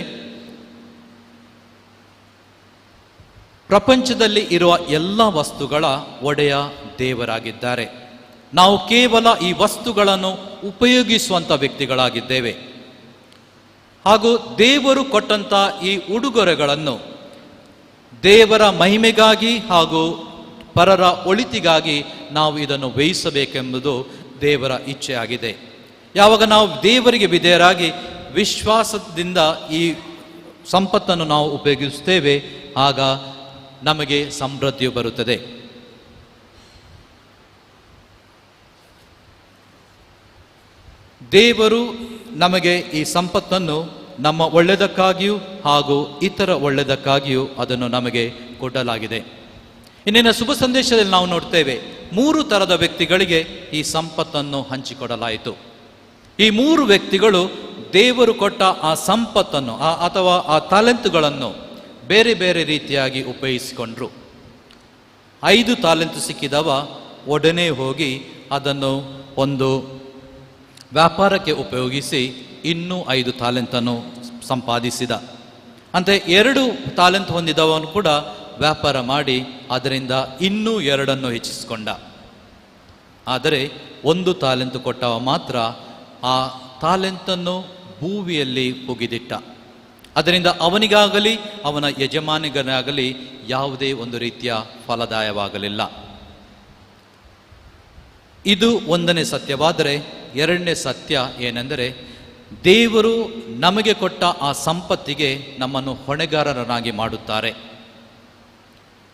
ಪ್ರಪಂಚದಲ್ಲಿ ಇರುವ ಎಲ್ಲ ವಸ್ತುಗಳ ಒಡೆಯ ದೇವರಾಗಿದ್ದಾರೆ. ನಾವು ಕೇವಲ ಈ ವಸ್ತುಗಳನ್ನು ಉಪಯೋಗಿಸುವಂಥ ವ್ಯಕ್ತಿಗಳಾಗಿದ್ದೇವೆ. ಹಾಗೂ ದೇವರು ಕೊಟ್ಟಂಥ ಈ ಉಡುಗೊರೆಗಳನ್ನು ದೇವರ ಮಹಿಮೆಗಾಗಿ ಹಾಗೂ ಪರರ ಒಳಿತಿಗಾಗಿ ನಾವು ಇದನ್ನು ವ್ಯಯಿಸಬೇಕೆಂಬುದು ದೇವರ ಇಚ್ಛೆಯಾಗಿದೆ. ಯಾವಾಗ ನಾವು ದೇವರಿಗೆ ವಿಧೇಯರಾಗಿ ವಿಶ್ವಾಸದಿಂದ ಈ ಸಂಪತ್ತನ್ನು ನಾವು ಉಪಯೋಗಿಸುತ್ತೇವೆ, ಆಗ ನಮಗೆ ಸಮೃದ್ಧಿಯು ಬರುತ್ತದೆ. ದೇವರು ನಮಗೆ ಈ ಸಂಪತ್ತನ್ನು ನಮ್ಮ ಒಳ್ಳೆಯದಕ್ಕಾಗಿಯೂ ಹಾಗೂ ಇತರ ಒಳ್ಳೆಯದಕ್ಕಾಗಿಯೂ ಅದನ್ನು ನಮಗೆ ಕೊಡಲಾಗಿದೆ. ಇಂದಿನ ಶುಭ ಸಂದೇಶದಲ್ಲಿ ನಾವು ನೋಡ್ತೇವೆ, 3 ಥರದ ವ್ಯಕ್ತಿಗಳಿಗೆ ಈ ಸಂಪತ್ತನ್ನು ಹಂಚಿಕೊಡಲಾಯಿತು. ಈ 3 ವ್ಯಕ್ತಿಗಳು ದೇವರು ಕೊಟ್ಟ ಆ ಸಂಪತ್ತನ್ನು ಅಥವಾ ಆ ತಾಲೆಂತುಗಳನ್ನು ಬೇರೆ ಬೇರೆ ರೀತಿಯಾಗಿ ಉಪಯೋಗಿಸಿಕೊಂಡ್ರು. 5 ತಾಲೆಂತು ಸಿಕ್ಕಿದವ ಒಡನೆ ಹೋಗಿ ಅದನ್ನು ಒಂದು ವ್ಯಾಪಾರಕ್ಕೆ ಉಪಯೋಗಿಸಿ ಇನ್ನೂ 5 ತಾಲೆಂತನ್ನು ಸಂಪಾದಿಸಿದ. ಅಂತೆ 2 ತಾಲೆಂತ್ ಹೊಂದಿದವನು ಕೂಡ ವ್ಯಾಪಾರ ಮಾಡಿ ಅದರಿಂದ ಇನ್ನೂ 2 ಹೆಚ್ಚಿಸಿಕೊಂಡ. ಆದರೆ 1 ತಾಲೆಂತು ಕೊಟ್ಟವ ಮಾತ್ರ ಆ ತಾಲೆಂತನ್ನು ಭೂಮಿಯಲ್ಲಿ ಹುಗಿದಿಟ್ಟ. ಅದರಿಂದ ಅವನಿಗಾಗಲಿ ಅವನ ಯಜಮಾನಿಗನಾಗಲಿ ಯಾವುದೇ ಒಂದು ರೀತಿಯ ಫಲದಾಯವಾಗಲಿಲ್ಲ. ಇದು 1ನೇ ಸತ್ಯವಾದರೆ, 2ನೇ ಸತ್ಯ ಏನೆಂದರೆ, ದೇವರು ನಮಗೆ ಕೊಟ್ಟ ಆ ಸಂಪತ್ತಿಗೆ ನಮ್ಮನ್ನು ಹೊಣೆಗಾರರನ್ನಾಗಿ ಮಾಡುತ್ತಾರೆ.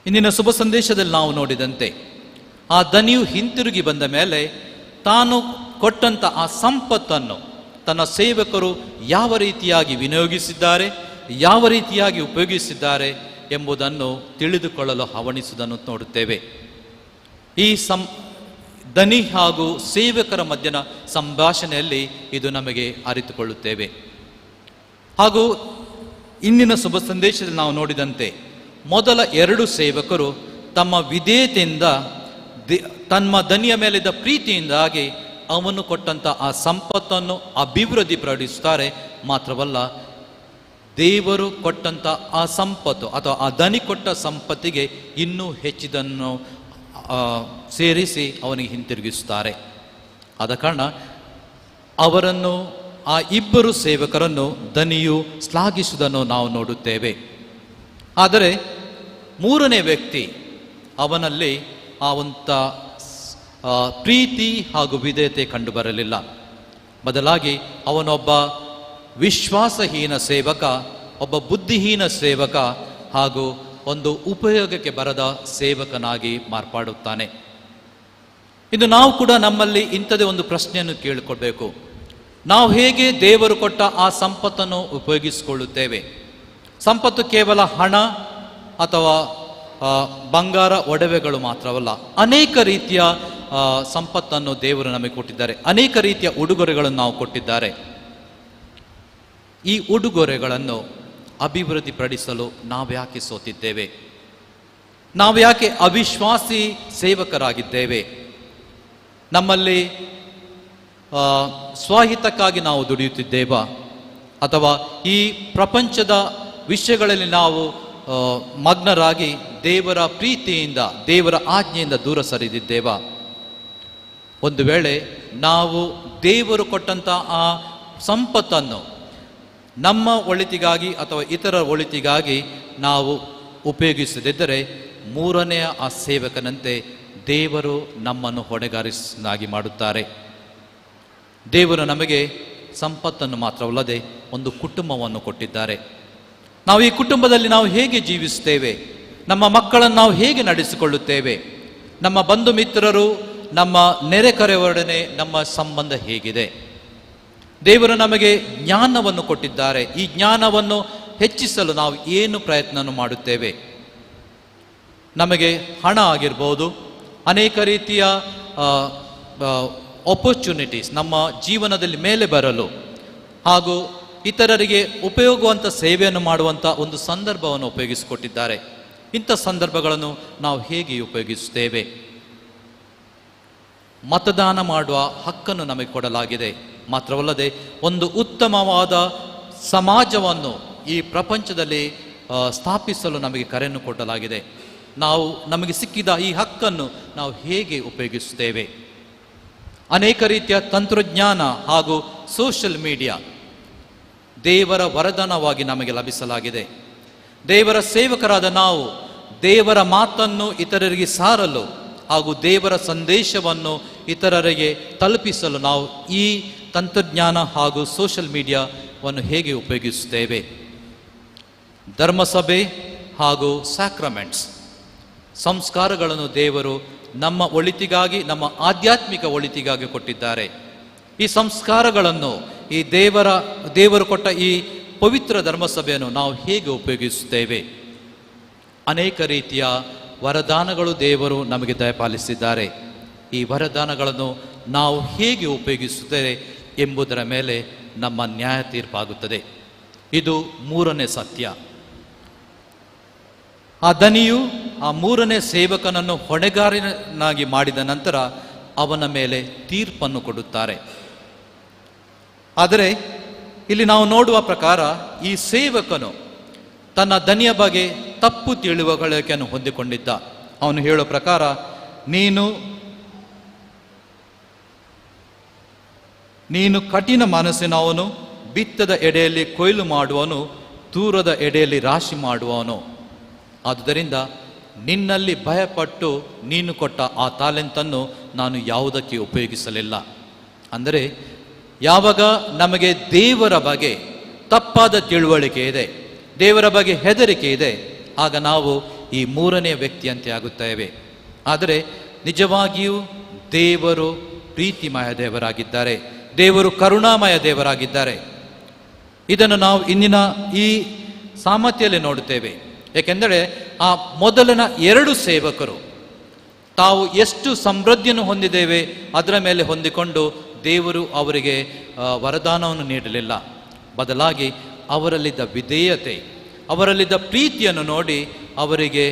ಇಂದಿನ ಶುಭ ಸಂದೇಶದಲ್ಲಿ ನಾವು ನೋಡಿದಂತೆ, ಆ ದನಿಯು ಹಿಂತಿರುಗಿ ಬಂದ ಮೇಲೆ ತಾನು ಕೊಟ್ಟಂಥ ಆ ಸಂಪತ್ತನ್ನು ತನ್ನ ಸೇವಕರು ಯಾವ ರೀತಿಯಾಗಿ ವಿನಿಯೋಗಿಸಿದ್ದಾರೆ, ಯಾವ ರೀತಿಯಾಗಿ ಉಪಯೋಗಿಸಿದ್ದಾರೆ ಎಂಬುದನ್ನು ತಿಳಿದುಕೊಳ್ಳಲು ಹವಣಿಸುವುದನ್ನು ನೋಡುತ್ತೇವೆ. ಈ ದನಿ ಹಾಗೂ ಸೇವಕರ ಮಧ್ಯನ ಸಂಭಾಷಣೆಯಲ್ಲಿ ಇದು ನಮಗೆ ಅರಿತುಕೊಳ್ಳುತ್ತೇವೆ. ಹಾಗೂ ಇಂದಿನ ಶುಭ ಸಂದೇಶದಲ್ಲಿ ನಾವು ನೋಡಿದಂತೆ, ಮೊದಲ 2 ಸೇವಕರು ತಮ್ಮ ವಿಧೇಯತೆಯಿಂದ ತಮ್ಮ ದನಿಯ ಮೇಲಿದ್ದ ಪ್ರೀತಿಯಿಂದಾಗಿ ಅವನು ಕೊಟ್ಟಂಥ ಆ ಸಂಪತ್ತನ್ನು ಅಭಿವೃದ್ಧಿಪಡಿಸುತ್ತಾರೆ. ಮಾತ್ರವಲ್ಲ, ದೇವರು ಕೊಟ್ಟಂಥ ಆ ಸಂಪತ್ತು ಅಥವಾ ಆ ದನಿ ಕೊಟ್ಟ ಸಂಪತ್ತಿಗೆ ಇನ್ನೂ ಹೆಚ್ಚಿದನ್ನು ಸೇರಿಸಿ ಅವನಿಗೆ ಹಿಂತಿರುಗಿಸುತ್ತಾರೆ. ಆದ ಕಾರಣ ಅವರನ್ನು, ಆ 2 ಸೇವಕರನ್ನು ದನಿಯು ಶ್ಲಾಘಿಸುವುದನ್ನು ನಾವು ನೋಡುತ್ತೇವೆ. ಆದರೆ 3ನೇ ವ್ಯಕ್ತಿ, ಅವನಲ್ಲಿ ಆ ಒಂದು ಪ್ರೀತಿ ಹಾಗೂ ವಿಧೇಯತೆ ಕಂಡುಬರಲಿಲ್ಲ. ಬದಲಾಗಿ ಅವನೊಬ್ಬ ವಿಶ್ವಾಸಹೀನ ಸೇವಕ, ಒಬ್ಬ ಬುದ್ಧಿಹೀನ ಸೇವಕ ಹಾಗೂ ಒಂದು ಉಪಯೋಗಕ್ಕೆ ಬರದ ಸೇವಕನಾಗಿ ಮಾರ್ಪಾಡುತ್ತಾನೆ. ಇದು ನಾವು ಕೂಡ ನಮ್ಮಲ್ಲಿ ಇಂಥದೇ ಒಂದು ಪ್ರಶ್ನೆಯನ್ನು ಕೇಳಿಕೊಳ್ಬೇಕು. ನಾವು ಹೇಗೆ ದೇವರು ಕೊಟ್ಟ ಆ ಸಂಪತ್ತನ್ನು ಉಪಯೋಗಿಸಿಕೊಳ್ಳುತ್ತೇವೆ? ಸಂಪತ್ತು ಕೇವಲ ಹಣ ಅಥವಾ ಬಂಗಾರ ಒಡವೆಗಳು ಮಾತ್ರವಲ್ಲ, ಅನೇಕ ರೀತಿಯ ಸಂಪತ್ತನ್ನು ದೇವರು ನಮಗೆ ಕೊಟ್ಟಿದ್ದಾರೆ. ಅನೇಕ ರೀತಿಯ ಉಡುಗೊರೆಗಳನ್ನು ನಾವು ಕೊಟ್ಟಿದ್ದಾರೆ. ಈ ಉಡುಗೊರೆಗಳನ್ನು ಅಭಿವೃದ್ಧಿಪಡಿಸಲು ನಾವ್ಯಾಕೆ ಸೋತಿದ್ದೇವೆ? ನಾವ್ಯಾಕೆ ಅವಿಶ್ವಾಸಿ ಸೇವಕರಾಗಿದ್ದೇವೆ? ನಮ್ಮಲ್ಲಿ ಸ್ವಹಿತಕ್ಕಾಗಿ ನಾವು ದುಡಿಯುತ್ತಿದ್ದೇವಾ? ಅಥವಾ ಈ ಪ್ರಪಂಚದ ವಿಷಯಗಳಲ್ಲಿ ನಾವು ಮಗ್ನರಾಗಿ ದೇವರ ಪ್ರೀತಿಯಿಂದ, ದೇವರ ಆಜ್ಞೆಯಿಂದ ದೂರ ಸರಿದಿದ್ದೇವಾ? ಒಂದು ವೇಳೆ ನಾವು ದೇವರು ಕೊಟ್ಟಂಥ ಆ ಸಂಪತ್ತನ್ನು ನಮ್ಮ ಒಳಿತಿಗಾಗಿ ಅಥವಾ ಇತರ ಒಳಿತಿಗಾಗಿ ನಾವು ಉಪಯೋಗಿಸದಿದ್ದರೆ, 3ನೆಯ ಆ ಸೇವಕನಂತೆ ದೇವರು ನಮ್ಮನ್ನು ಹೊಣೆಗಾರಿಸಲಾಗಿ ಮಾಡುತ್ತಾರೆ. ದೇವರು ನಮಗೆ ಸಂಪತ್ತನ್ನು ಮಾತ್ರವಲ್ಲದೆ ಒಂದು ಕುಟುಂಬವನ್ನು ಕೊಟ್ಟಿದ್ದಾರೆ. ನಾವು ಈ ಕುಟುಂಬದಲ್ಲಿ ನಾವು ಹೇಗೆ ಜೀವಿಸುತ್ತೇವೆ? ನಮ್ಮ ಮಕ್ಕಳನ್ನು ನಾವು ಹೇಗೆ ನಡೆಸಿಕೊಳ್ಳುತ್ತೇವೆ? ನಮ್ಮ ಬಂಧು ಮಿತ್ರರು, ನಮ್ಮ ನೆರೆಕರೆಯವರೊಡನೆ ನಮ್ಮ ಸಂಬಂಧ ಹೇಗಿದೆ? ದೇವರು ನಮಗೆ ಜ್ಞಾನವನ್ನು ಕೊಟ್ಟಿದ್ದಾರೆ. ಈ ಜ್ಞಾನವನ್ನು ಹೆಚ್ಚಿಸಲು ನಾವು ಏನು ಪ್ರಯತ್ನ ಮಾಡುತ್ತೇವೆ? ನಮಗೆ ಹಣ ಆಗಿರ್ಬೋದು, ಅನೇಕ ರೀತಿಯ ಆಪರ್ಚುನಿಟೀಸ್ ನಮ್ಮ ಜೀವನದಲ್ಲಿ ಮೇಲೆ ಬರಲು ಹಾಗೂ ಇತರರಿಗೆ ಉಪಯೋಗವಂಥ ಸೇವೆಯನ್ನು ಮಾಡುವಂಥ ಒಂದು ಸಂದರ್ಭವನ್ನು ಉಪಯೋಗಿಸಿಕೊಟ್ಟಿದ್ದಾರೆ. ಇಂಥ ಸಂದರ್ಭಗಳನ್ನು ನಾವು ಹೇಗೆ ಉಪಯೋಗಿಸುತ್ತೇವೆ? ಮತದಾನ ಮಾಡುವ ಹಕ್ಕನ್ನು ನಮಗೆ ಕೊಡಲಾಗಿದೆ. ಮಾತ್ರವಲ್ಲದೆ ಒಂದು ಉತ್ತಮವಾದ ಸಮಾಜವನ್ನು ಈ ಪ್ರಪಂಚದಲ್ಲಿ ಸ್ಥಾಪಿಸಲು ನಮಗೆ ಕರೆಯನ್ನು ಕೊಡಲಾಗಿದೆ. ನಾವು ನಮಗೆ ಸಿಕ್ಕಿದ ಈ ಹಕ್ಕನ್ನು ನಾವು ಹೇಗೆ ಉಪಯೋಗಿಸುತ್ತೇವೆ? ಅನೇಕ ರೀತಿಯ ತಂತ್ರಜ್ಞಾನ ಹಾಗೂ ಸೋಷಿಯಲ್ ಮೀಡಿಯಾ ದೇವರ ವರದಾನವಾಗಿ ನಮಗೆ ಲಭಿಸಲಾಗಿದೆ. ದೇವರ ಸೇವಕರಾದ ನಾವು ದೇವರ ಮಾತನ್ನು ಇತರರಿಗೆ ಸಾರಲು ಹಾಗೂ ದೇವರ ಸಂದೇಶವನ್ನು ಇತರರಿಗೆ ತಲುಪಿಸಲು ನಾವು ಈ ತಂತ್ರಜ್ಞಾನ ಹಾಗೂ ಸೋಷಿಯಲ್ ಮೀಡಿಯಾವನ್ನು ಹೇಗೆ ಉಪಯೋಗಿಸುತ್ತೇವೆ? ಧರ್ಮಸಭೆ ಹಾಗೂ ಸ್ಯಾಕ್ರಮೆಂಟ್ಸ್ ಸಂಸ್ಕಾರಗಳನ್ನು ದೇವರು ನಮ್ಮ ಒಳಿತಿಗಾಗಿ, ನಮ್ಮ ಆಧ್ಯಾತ್ಮಿಕ ಒಳಿತಿಗಾಗಿ ಕೊಟ್ಟಿದ್ದಾರೆ. ಈ ಸಂಸ್ಕಾರಗಳನ್ನು, ಈ ದೇವರು ಕೊಟ್ಟ ಈ ಪವಿತ್ರ ಧರ್ಮಸಭೆಯನ್ನು ನಾವು ಹೇಗೆ ಉಪಯೋಗಿಸುತ್ತೇವೆ? ಅನೇಕ ರೀತಿಯ ವರದಾನಗಳು ದೇವರು ನಮಗೆ ದಯಪಾಲಿಸಿದ್ದಾರೆ. ಈ ವರದಾನಗಳನ್ನು ನಾವು ಹೇಗೆ ಉಪಯೋಗಿಸುತ್ತೇವೆ ಎಂಬುದರ ಮೇಲೆ ನಮ್ಮ ನ್ಯಾಯ ತೀರ್ಪಾಗುತ್ತದೆ. ಇದು 3ನೇ ಸತ್ಯ. ಆ ದನಿಯು ಆ 3ನೇ ಸೇವಕನನ್ನು ಹೊಣೆಗಾರನಾಗಿ ಮಾಡಿದ ನಂತರ ಅವನ ಮೇಲೆ ತೀರ್ಪನ್ನು ಕೊಡುತ್ತಾರೆ. ಆದರೆ ಇಲ್ಲಿ ನಾವು ನೋಡುವ ಪ್ರಕಾರ ಈ ಸೇವಕನು ತನ್ನ ದನಿಯ ಬಗ್ಗೆ ತಪ್ಪು ತಿಳುವಳಿಕೆಯನ್ನು ಹೊಂದಿಕೊಂಡಿದ್ದ. ಅವನು ಹೇಳೋ ಪ್ರಕಾರ, ನೀನು ಕಠಿಣ ಮನಸ್ಸಿನವನು, ಬಿತ್ತದ ಎಡೆಯಲ್ಲಿ ಕೊಯ್ಲು ಮಾಡುವನು, ದೂರದ ಎಡೆಯಲ್ಲಿ ರಾಶಿ ಮಾಡುವವನು. ಆದುದರಿಂದ ನಿನ್ನಲ್ಲಿ ಭಯಪಟ್ಟು ನೀನು ಕೊಟ್ಟ ಆ ತಾಲೆಂತನ್ನು ನಾನು ಯಾವುದಕ್ಕೆ ಉಪಯೋಗಿಸಲಿಲ್ಲ. ಅಂದರೆ ಯಾವಾಗ ನಮಗೆ ದೇವರ ಬಗ್ಗೆ ತಪ್ಪಾದ ತಿಳುವಳಿಕೆ ಇದೆ, ದೇವರ ಬಗ್ಗೆ ಹೆದರಿಕೆ ಇದೆ, ಆಗ ನಾವು ಈ ಮೂರನೇ ವ್ಯಕ್ತಿಯಂತೆ ಆಗುತ್ತೇವೆ. ಆದರೆ ನಿಜವಾಗಿಯೂ ದೇವರು ಪ್ರೀತಿಮಯ ದೇವರಾಗಿದ್ದಾರೆ, ದೇವರು ಕರುಣಾಮಯ ದೇವರಾಗಿದ್ದಾರೆ. ಇದನ್ನು ನಾವು ಇಂದಿನ ಈ ಸಾಮರ್ಥ್ಯದಲ್ಲಿ ನೋಡುತ್ತೇವೆ. ಏಕೆಂದರೆ ಆ ಮೊದಲಿನ 2 ಸೇವಕರು ತಾವು ಎಷ್ಟು ಸಮೃದ್ಧಿಯನ್ನು ಹೊಂದಿದ್ದೇವೆ ಅದರ ಮೇಲೆ ಹೊಂದಿಕೊಂಡು ದೇವರು ಅವರಿಗೆ ವರದಾನವನ್ನು ನೀಡಲಿಲ್ಲ. ಬದಲಾಗಿ ಅವರಲ್ಲಿದ್ದ ವಿಧೇಯತೆ, ಅವರಲ್ಲಿದ್ದ ಪ್ರೀತಿಯನ್ನು ನೋಡಿ ಅವರಿಗೆ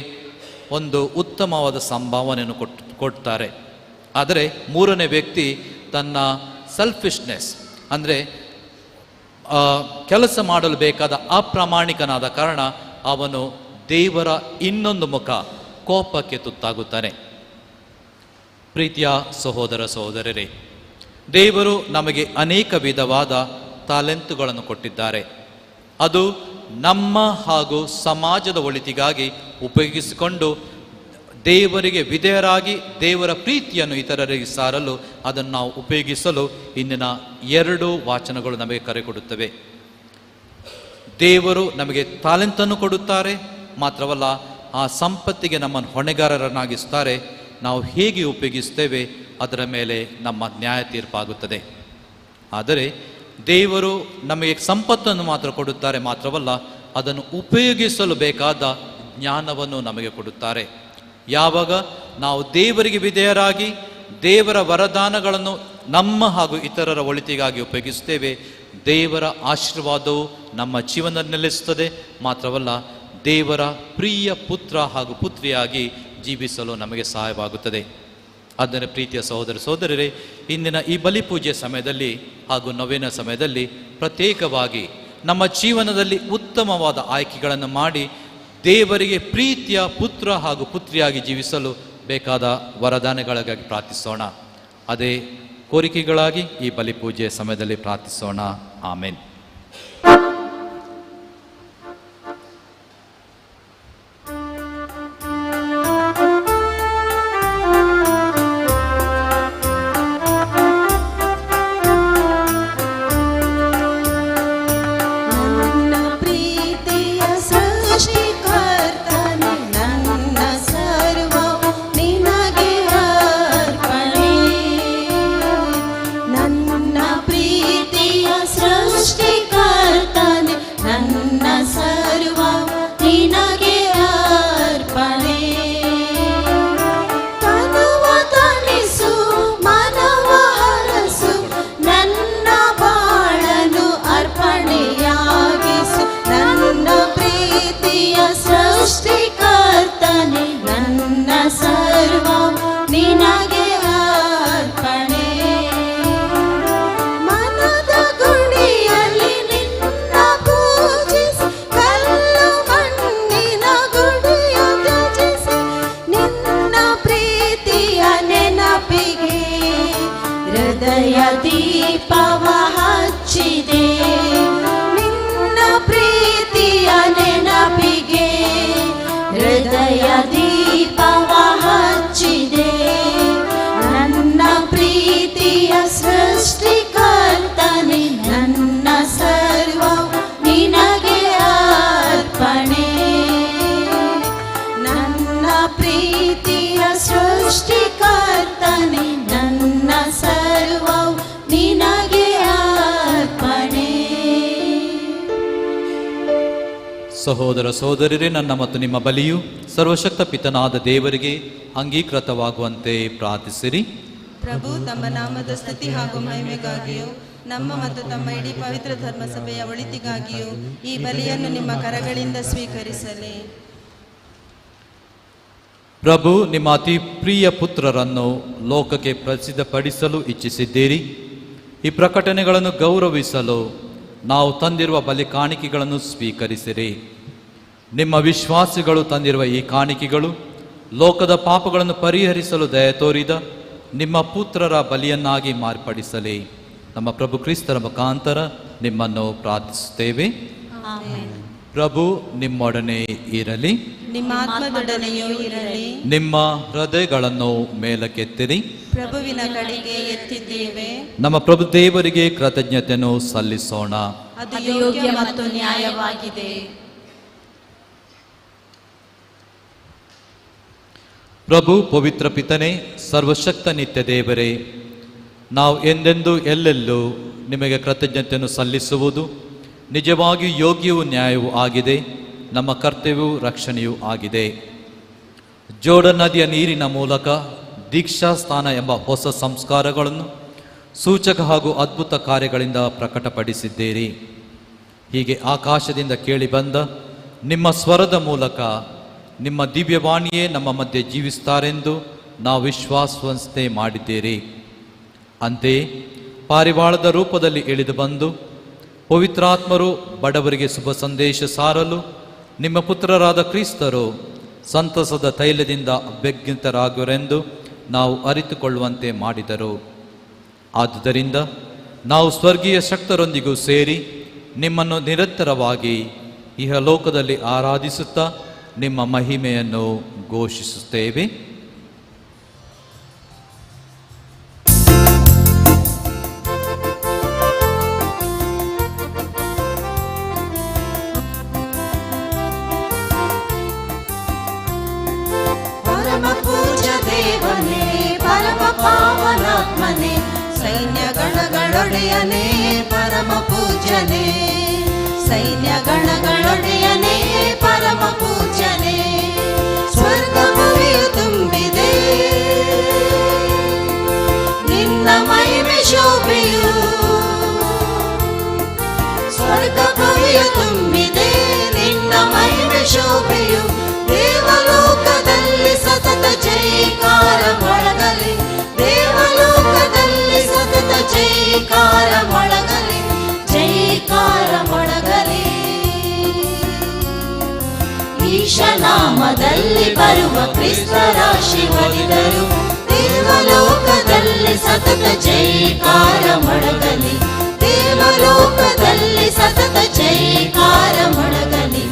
ಒಂದು ಉತ್ತಮವಾದ ಸಂಭಾವನೆಯನ್ನು ಕೊಡ್ತಾರೆ. ಆದರೆ ಮೂರನೇ ವ್ಯಕ್ತಿ ತನ್ನ ಸೆಲ್ಫಿಶ್ನೆಸ್, ಅಂದರೆ ಕೆಲಸ ಮಾಡಲು ಬೇಕಾದ ಅಪ್ರಾಮಾಣಿಕನಾದ ಕಾರಣ ಅವನು ದೇವರ ಇನ್ನೊಂದು ಮುಖ, ಕೋಪಕ್ಕೆ ತುತ್ತಾಗುತ್ತಾನೆ. ಪ್ರೀತಿಯ ಸಹೋದರ ಸಹೋದರರೇ, ದೇವರು ನಮಗೆ ಅನೇಕ ವಿಧವಾದ ತಾಲೆಂತುಗಳನ್ನು ಕೊಟ್ಟಿದ್ದಾರೆ. ಅದು ನಮ್ಮ ಹಾಗೂ ಸಮಾಜದ ಒಳಿತಿಗಾಗಿ ಉಪಯೋಗಿಸಿಕೊಂಡು ದೇವರಿಗೆ ವಿಧೇಯರಾಗಿ ದೇವರ ಪ್ರೀತಿಯನ್ನು ಇತರರಿಗೆ ಸಾರಲು ಅದನ್ನು ನಾವು ಉಪಯೋಗಿಸಲು ಇಂದಿನ 2 ವಾಚನಗಳು ನಮಗೆ ಕರೆ ಕೊಡುತ್ತವೆ. ದೇವರು ನಮಗೆ ತಾಲೆಂತನ್ನು ಕೊಡುತ್ತಾರೆ, ಮಾತ್ರವಲ್ಲ ಆ ಸಂಪತ್ತಿಗೆ ನಮ್ಮನ್ನು ಹೊಣೆಗಾರರನ್ನಾಗಿಸ್ತಾರೆ. ನಾವು ಹೇಗೆ ಉಪಯೋಗಿಸ್ತೇವೆ ಅದರ ಮೇಲೆ ನಮ್ಮ ನ್ಯಾಯ ತೀರ್ಪಾಗುತ್ತದೆ. ಆದರೆ ದೇವರು ನಮಗೆ ಸಂಪತ್ತನ್ನು ಮಾತ್ರ ಕೊಡುತ್ತಾರೆ, ಮಾತ್ರವಲ್ಲ ಅದನ್ನು ಉಪಯೋಗಿಸಲು ಬೇಕಾದ ಜ್ಞಾನವನ್ನು ನಮಗೆ ಕೊಡುತ್ತಾರೆ. ಯಾವಾಗ ನಾವು ದೇವರಿಗೆ ವಿಧೇಯರಾಗಿ ದೇವರ ವರದಾನಗಳನ್ನು ನಮ್ಮ ಹಾಗೂ ಇತರರ ಒಳಿತಿಗಾಗಿ ಉಪಯೋಗಿಸುತ್ತೇವೆ, ದೇವರ ಆಶೀರ್ವಾದವು ನಮ್ಮ ಜೀವನದಲ್ಲಿ ನೆಲೆಸುತ್ತದೆ. ಮಾತ್ರವಲ್ಲ ದೇವರ ಪ್ರಿಯ ಪುತ್ರ ಹಾಗೂ ಪುತ್ರಿಯಾಗಿ ಜೀವಿಸಲು ನಮಗೆ ಸಹಾಯವಾಗುತ್ತದೆ. ಆದ್ದರಿಂದ ಪ್ರೀತಿಯ ಸಹೋದರ ಸಹೋದರರೇ, ಇಂದಿನ ಈ ಬಲಿಪೂಜೆ ಸಮಯದಲ್ಲಿ ಹಾಗೂ ನವೇನ ಸಮಯದಲ್ಲಿ ಪ್ರತ್ಯೇಕವಾಗಿ ನಮ್ಮ ಜೀವನದಲ್ಲಿ ಉತ್ತಮವಾದ ಆಯ್ಕೆಗಳನ್ನು ಮಾಡಿ ದೇವರಿಗೆ ಪ್ರೀತಿಯ ಪುತ್ರ ಹಾಗೂ ಪುತ್ರಿಯಾಗಿ ಜೀವಿಸಲು ಬೇಕಾದ ವರದಾನಗಳಿಗಾಗಿ ಪ್ರಾರ್ಥಿಸೋಣ. ಅದೇ ಕೋರಿಕೆಗಳಾಗಿ ಈ ಬಲಿಪೂಜೆಯ ಸಮಯದಲ್ಲಿ ಪ್ರಾರ್ಥಿಸೋಣ. ಆಮೆನ್. ಸಹೋದರ ಸಹೋದರರೇ, ನನ್ನ ಮತ್ತು ನಿಮ್ಮ ಬಲಿಯು ಸರ್ವಶಕ್ತ ಪಿತನಾದ ದೇವರಿಗೆ ಅಂಗೀಕೃತವಾಗುವಂತೆ ಪ್ರಾರ್ಥಿಸಿರಿ. ಪ್ರಭು ತಮ್ಮ ನಾಮದ ಸ್ತುತಿ ಹಾಗೂ ಮಹಿಮೆಗಾಗಿಯೂ ನಮ್ಮ ಮತ್ತು ತಮ್ಮ ಇಡೀ ಪವಿತ್ರ ಧರ್ಮಸಭೆಯ ಒಳಿತಿಗಾಗಿಯೂ ಈ ಬಲಿಯನ್ನು ನಿಮ್ಮ ಕರಗಳಿಂದ ಸ್ವೀಕರಿಸಲಿ. ಪ್ರಭು, ನಿಮ್ಮ ಅತಿ ಪ್ರಿಯ ಪುತ್ರರನ್ನು ಲೋಕಕ್ಕೆ ಪ್ರಸಿದ್ಧಪಡಿಸಲು ಇಚ್ಛಿಸಿದ್ದೀರಿ. ಈ ಪ್ರಕಟಣೆಗಳನ್ನು ಗೌರವಿಸಲು ನಾವು ತಂದಿರುವ ಬಲಿ ಕಾಣಿಕೆಗಳನ್ನು ಸ್ವೀಕರಿಸಿರಿ. ನಿಮ್ಮ ವಿಶ್ವಾಸಿಗಳು ತಂದಿರುವ ಈ ಕಾಣಿಕೆಗಳು ಲೋಕದ ಪಾಪಗಳನ್ನು ಪರಿಹರಿಸಲು ದಯ ತೋರಿದ ನಿಮ್ಮ ಪುತ್ರರ ಬಲಿಯನ್ನಾಗಿ ಮಾರ್ಪಡಿಸಲಿ. ನಮ್ಮ ಪ್ರಭು ಕ್ರಿಸ್ತರ ಮುಖಾಂತರ ನಿಮ್ಮನ್ನು ಪ್ರಾರ್ಥಿಸುತ್ತೇವೆ. ಆಮೆನ್. ಪ್ರಭು ನಿಮ್ಮೊಡನೆ ಇರಲಿ. ನಿಮ್ಮ ಆತ್ಮದೊಡನೆಯೂ ಇರಲಿ. ನಿಮ್ಮ ಹೃದಯಗಳನ್ನು ಮೇಲಕ್ಕೆತ್ತಿರಿ. ಪ್ರಭುವಿನ ಕಡೆಗೆ ಎತ್ತಿದ್ದೇವೆ. ನಮ್ಮ ಪ್ರಭು ದೇವರಿಗೆ ಕೃತಜ್ಞತೆಯನ್ನು ಸಲ್ಲಿಸೋಣ. ಅದು ಅದು ಯೋಗ್ಯ ಮತ್ತು ನ್ಯಾಯವಾಗಿದೆ. ಪ್ರಭು ಪವಿತ್ರ ಪಿತನೇ, ಸರ್ವಶಕ್ತ ನಿತ್ಯ ದೇವರೇ, ನಾವು ಎಂದೆಂದೂ ಎಲ್ಲೆಲ್ಲೂ ನಿಮಗೆ ಕೃತಜ್ಞತೆಯನ್ನು ಸಲ್ಲಿಸುವುದು ನಿಜವಾಗಿಯೂ ಯೋಗ್ಯವೂ ನ್ಯಾಯವೂ ಆಗಿದೆ. ನಮ್ಮ ಕರ್ತವ್ಯವೂ ರಕ್ಷಣೆಯೂ ಆಗಿದೆ. ಜೋರ್ಡನ್ ನದಿಯ ನೀರಿನ ಮೂಲಕ ದೀಕ್ಷಾ ಸ್ಥಾನ ಎಂಬ ಹೊಸ ಸಂಸ್ಕಾರಗಳನ್ನು ಸೂಚಕ ಹಾಗೂ ಅದ್ಭುತ ಕಾರ್ಯಗಳಿಂದ ಪ್ರಕಟಪಡಿಸಿದ್ದೀರಿ. ಹೀಗೆ ಆಕಾಶದಿಂದ ಕೇಳಿಬಂದ ನಿಮ್ಮ ಸ್ವರದ ಮೂಲಕ ನಿಮ್ಮ ದಿವ್ಯವಾಣಿಯೇ ನಮ್ಮ ಮಧ್ಯೆ ಜೀವಿಸ್ತಾರೆಂದು ನಾವು ವಿಶ್ವಾಸವಂತೆ ಮಾಡಿದ್ದೀರಿ. ಅಂತೆಯೇ ಪಾರಿವಾಳದ ರೂಪದಲ್ಲಿ ಇಳಿದು ಬಂದು ಪವಿತ್ರಾತ್ಮರು ಬಡವರಿಗೆ ಶುಭ ಸಂದೇಶ ಸಾರಲು ನಿಮ್ಮ ಪುತ್ರರಾದ ಕ್ರಿಸ್ತರು ಸಂತಸದ ತೈಲದಿಂದ ಅಭ್ಯರ್ಥಿತರಾಗುವರೆಂದು ನಾವು ಅರಿತುಕೊಳ್ಳುವಂತೆ ಮಾಡಿದರು. ಆದುದರಿಂದ ನಾವು ಸ್ವರ್ಗೀಯ ಶಕ್ತರೊಂದಿಗೂ ಸೇರಿ ನಿಮ್ಮನ್ನು ನಿರಂತರವಾಗಿ ಇಹಲೋಕದಲ್ಲಿ ಆರಾಧಿಸುತ್ತಾ ನಿಮ್ಮ ಮಹಿಮೆಯನ್ನು ಘೋಷಿಸುತ್ತೇವೆ. ಪರಮ ಪೂಜ್ಯ ದೇವನೇ, ಪರಮ ಪಾವನಾತ್ಮನೇ, ಸೈನ್ಯ ಗಣಗಳೊಡೆಯನೇ, ಪರಮ ಪೂಜ್ಯನೇ, ಸೈನ್ಯ ಗಣಗಳೊಡೆಯನೇ, ಪರಮ ಪೂಜ್ಯನೇ, ಸ್ವರ್ಗ ಭೂಮಿಯು ತುಂಬಿದೆ ನಿನ್ನ ಮಹಿಮೆ ಶೋಭೆಯು, ಸ್ವರ್ಗ ಭೂಮಿಯು ತುಂಬಿದೆ ನಿನ್ನ ಮಹಿಮೆ ಶೋಭೆಯು, ದೇವಲೋಕದಲ್ಲಿ ಸತತ ಜೈಕಾರ ಮೊಳಗಲಿ, ದೇವಲೋಕದಲ್ಲಿ ಸತತ ಜೈಕಾರ ಮೊಳಗಲಿ, ಜೈಕಾರ ಮೊಳಗಲಿ. ಈಶನಾಮದಲ್ಲಿ ಬರುವ ಕ್ರಿಸ್ತರ ಶಿವನಿದರು, ದೇವಲೋಕದಲ್ಲಿ ಸತತ ಜೈಕಾರ ಮೊಳಗಲಿ, ದೇವಲೋಕದಲ್ಲಿ ಸತತ ಜೈಕಾರ ಮೊಳಗಲಿ,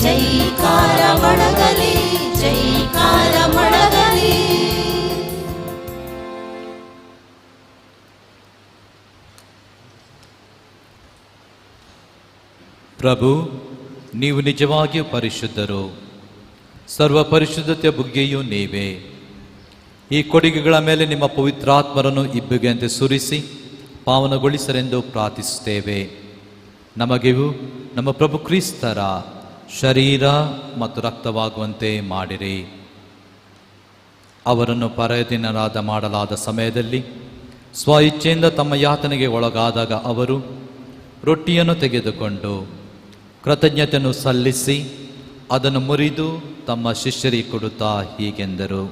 ಜೈಕಾರ ಮೊಳಗಲಿ, ಜೈಕಾರ ಮೊಳಗಲಿ. ಪ್ರಭು, ನೀವು ನಿಜವಾಗಿಯೂ ಪರಿಶುದ್ಧರು. ಸರ್ವ ಪರಿಶುದ್ಧತೆಯ ಬುಗ್ಗೆಯೂ ನೀವೇ. ಈ ಕೊಡುಗೆಗಳ ಮೇಲೆ ನಿಮ್ಮ ಪವಿತ್ರಾತ್ಮರನ್ನು ಇಬ್ಬಗೆಯಂತೆ ಸುರಿಸಿ ಪಾವನಗೊಳಿಸರೆಂದು ಪ್ರಾರ್ಥಿಸುತ್ತೇವೆ. ನಮಗಿವು ನಮ್ಮ ಪ್ರಭು ಕ್ರಿಸ್ತರ ಶರೀರ ಮತ್ತು ರಕ್ತವಾಗುವಂತೆ ಮಾಡಿರಿ. ಅವರನ್ನು ಪರದಿನರಾದ ಮಾಡಲಾದ ಸಮಯದಲ್ಲಿ ಸ್ವ ಇಚ್ಛೆಯಿಂದ ತಮ್ಮ ಯಾತನೆಗೆ ಒಳಗಾದಾಗ ಅವರು ರೊಟ್ಟಿಯನ್ನು ತೆಗೆದುಕೊಂಡು ಕೃತಜ್ಞತೆಯನ್ನು ಸಲ್ಲಿಸಿ ಅದನ್ನು ಮುರಿದು ತಮ್ಮ ಶಿಷ್ಯರಿಗೆ ಕೊಡುತ್ತಾ ಹೀಗೆಂದರು,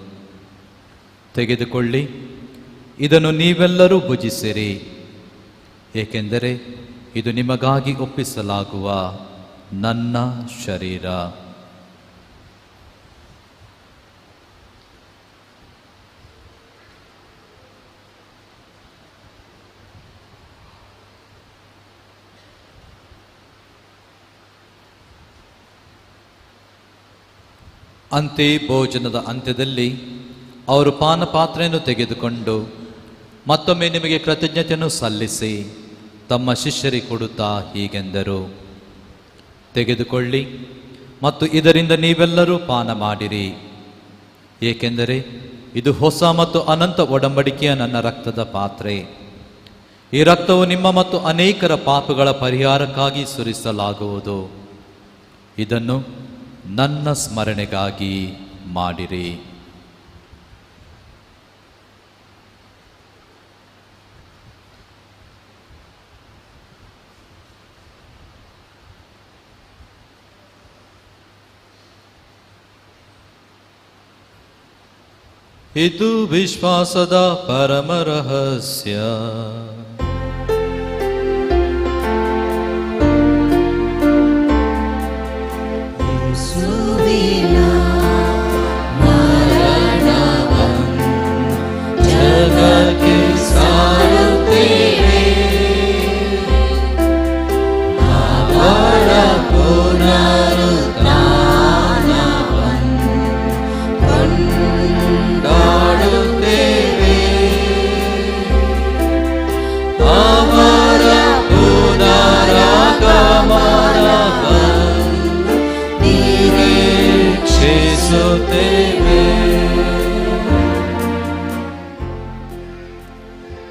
ತೆಗೆದುಕೊಳ್ಳಿ, ಇದನ್ನು ನೀವೆಲ್ಲರೂ ಭುಜಿಸಿರಿ, ಏಕೆಂದರೆ ಇದು ನಿಮಗಾಗಿ ಒಪ್ಪಿಸಲಾಗುವ ನನ್ನ ಶರೀರ. ಅಂತೆಯೇ ಭೋಜನದ ಅಂತ್ಯದಲ್ಲಿ ಅವರು ಪಾನಪಾತ್ರೆಯನ್ನು ತೆಗೆದುಕೊಂಡು ಮತ್ತೊಮ್ಮೆ ನಿಮಗೆ ಕೃತಜ್ಞತೆಯನ್ನು ಸಲ್ಲಿಸಿ ತಮ್ಮ ಶಿಷ್ಯರಿಗೆ ಕೊಡುತ್ತಾ ಹೀಗೆಂದರು, ತೆಗೆದುಕೊಳ್ಳಿ ಮತ್ತು ಇದರಿಂದ ನೀವೆಲ್ಲರೂ ಪಾನ ಮಾಡಿರಿ, ಏಕೆಂದರೆ ಇದು ಹೊಸ ಮತ್ತು ಅನಂತ ಒಡಂಬಡಿಕೆಯ ನನ್ನ ರಕ್ತದ ಪಾತ್ರೆ. ಈ ರಕ್ತವು ನಿಮ್ಮ ಮತ್ತು ಅನೇಕರ ಪಾಪಗಳ ಪರಿಹಾರಕ್ಕಾಗಿ ಸುರಿಸಲಾಗುವುದು. ಇದನ್ನು ನನ್ನ ಸ್ಮರಣೆಗಾಗಿ ಮಾಡಿರಿ. ಇದು ವಿಶ್ವಾಸದ ಪರಮ ರಹಸ್ಯ. ಯೇಸುವಿನ ಮರಣವನ್ನು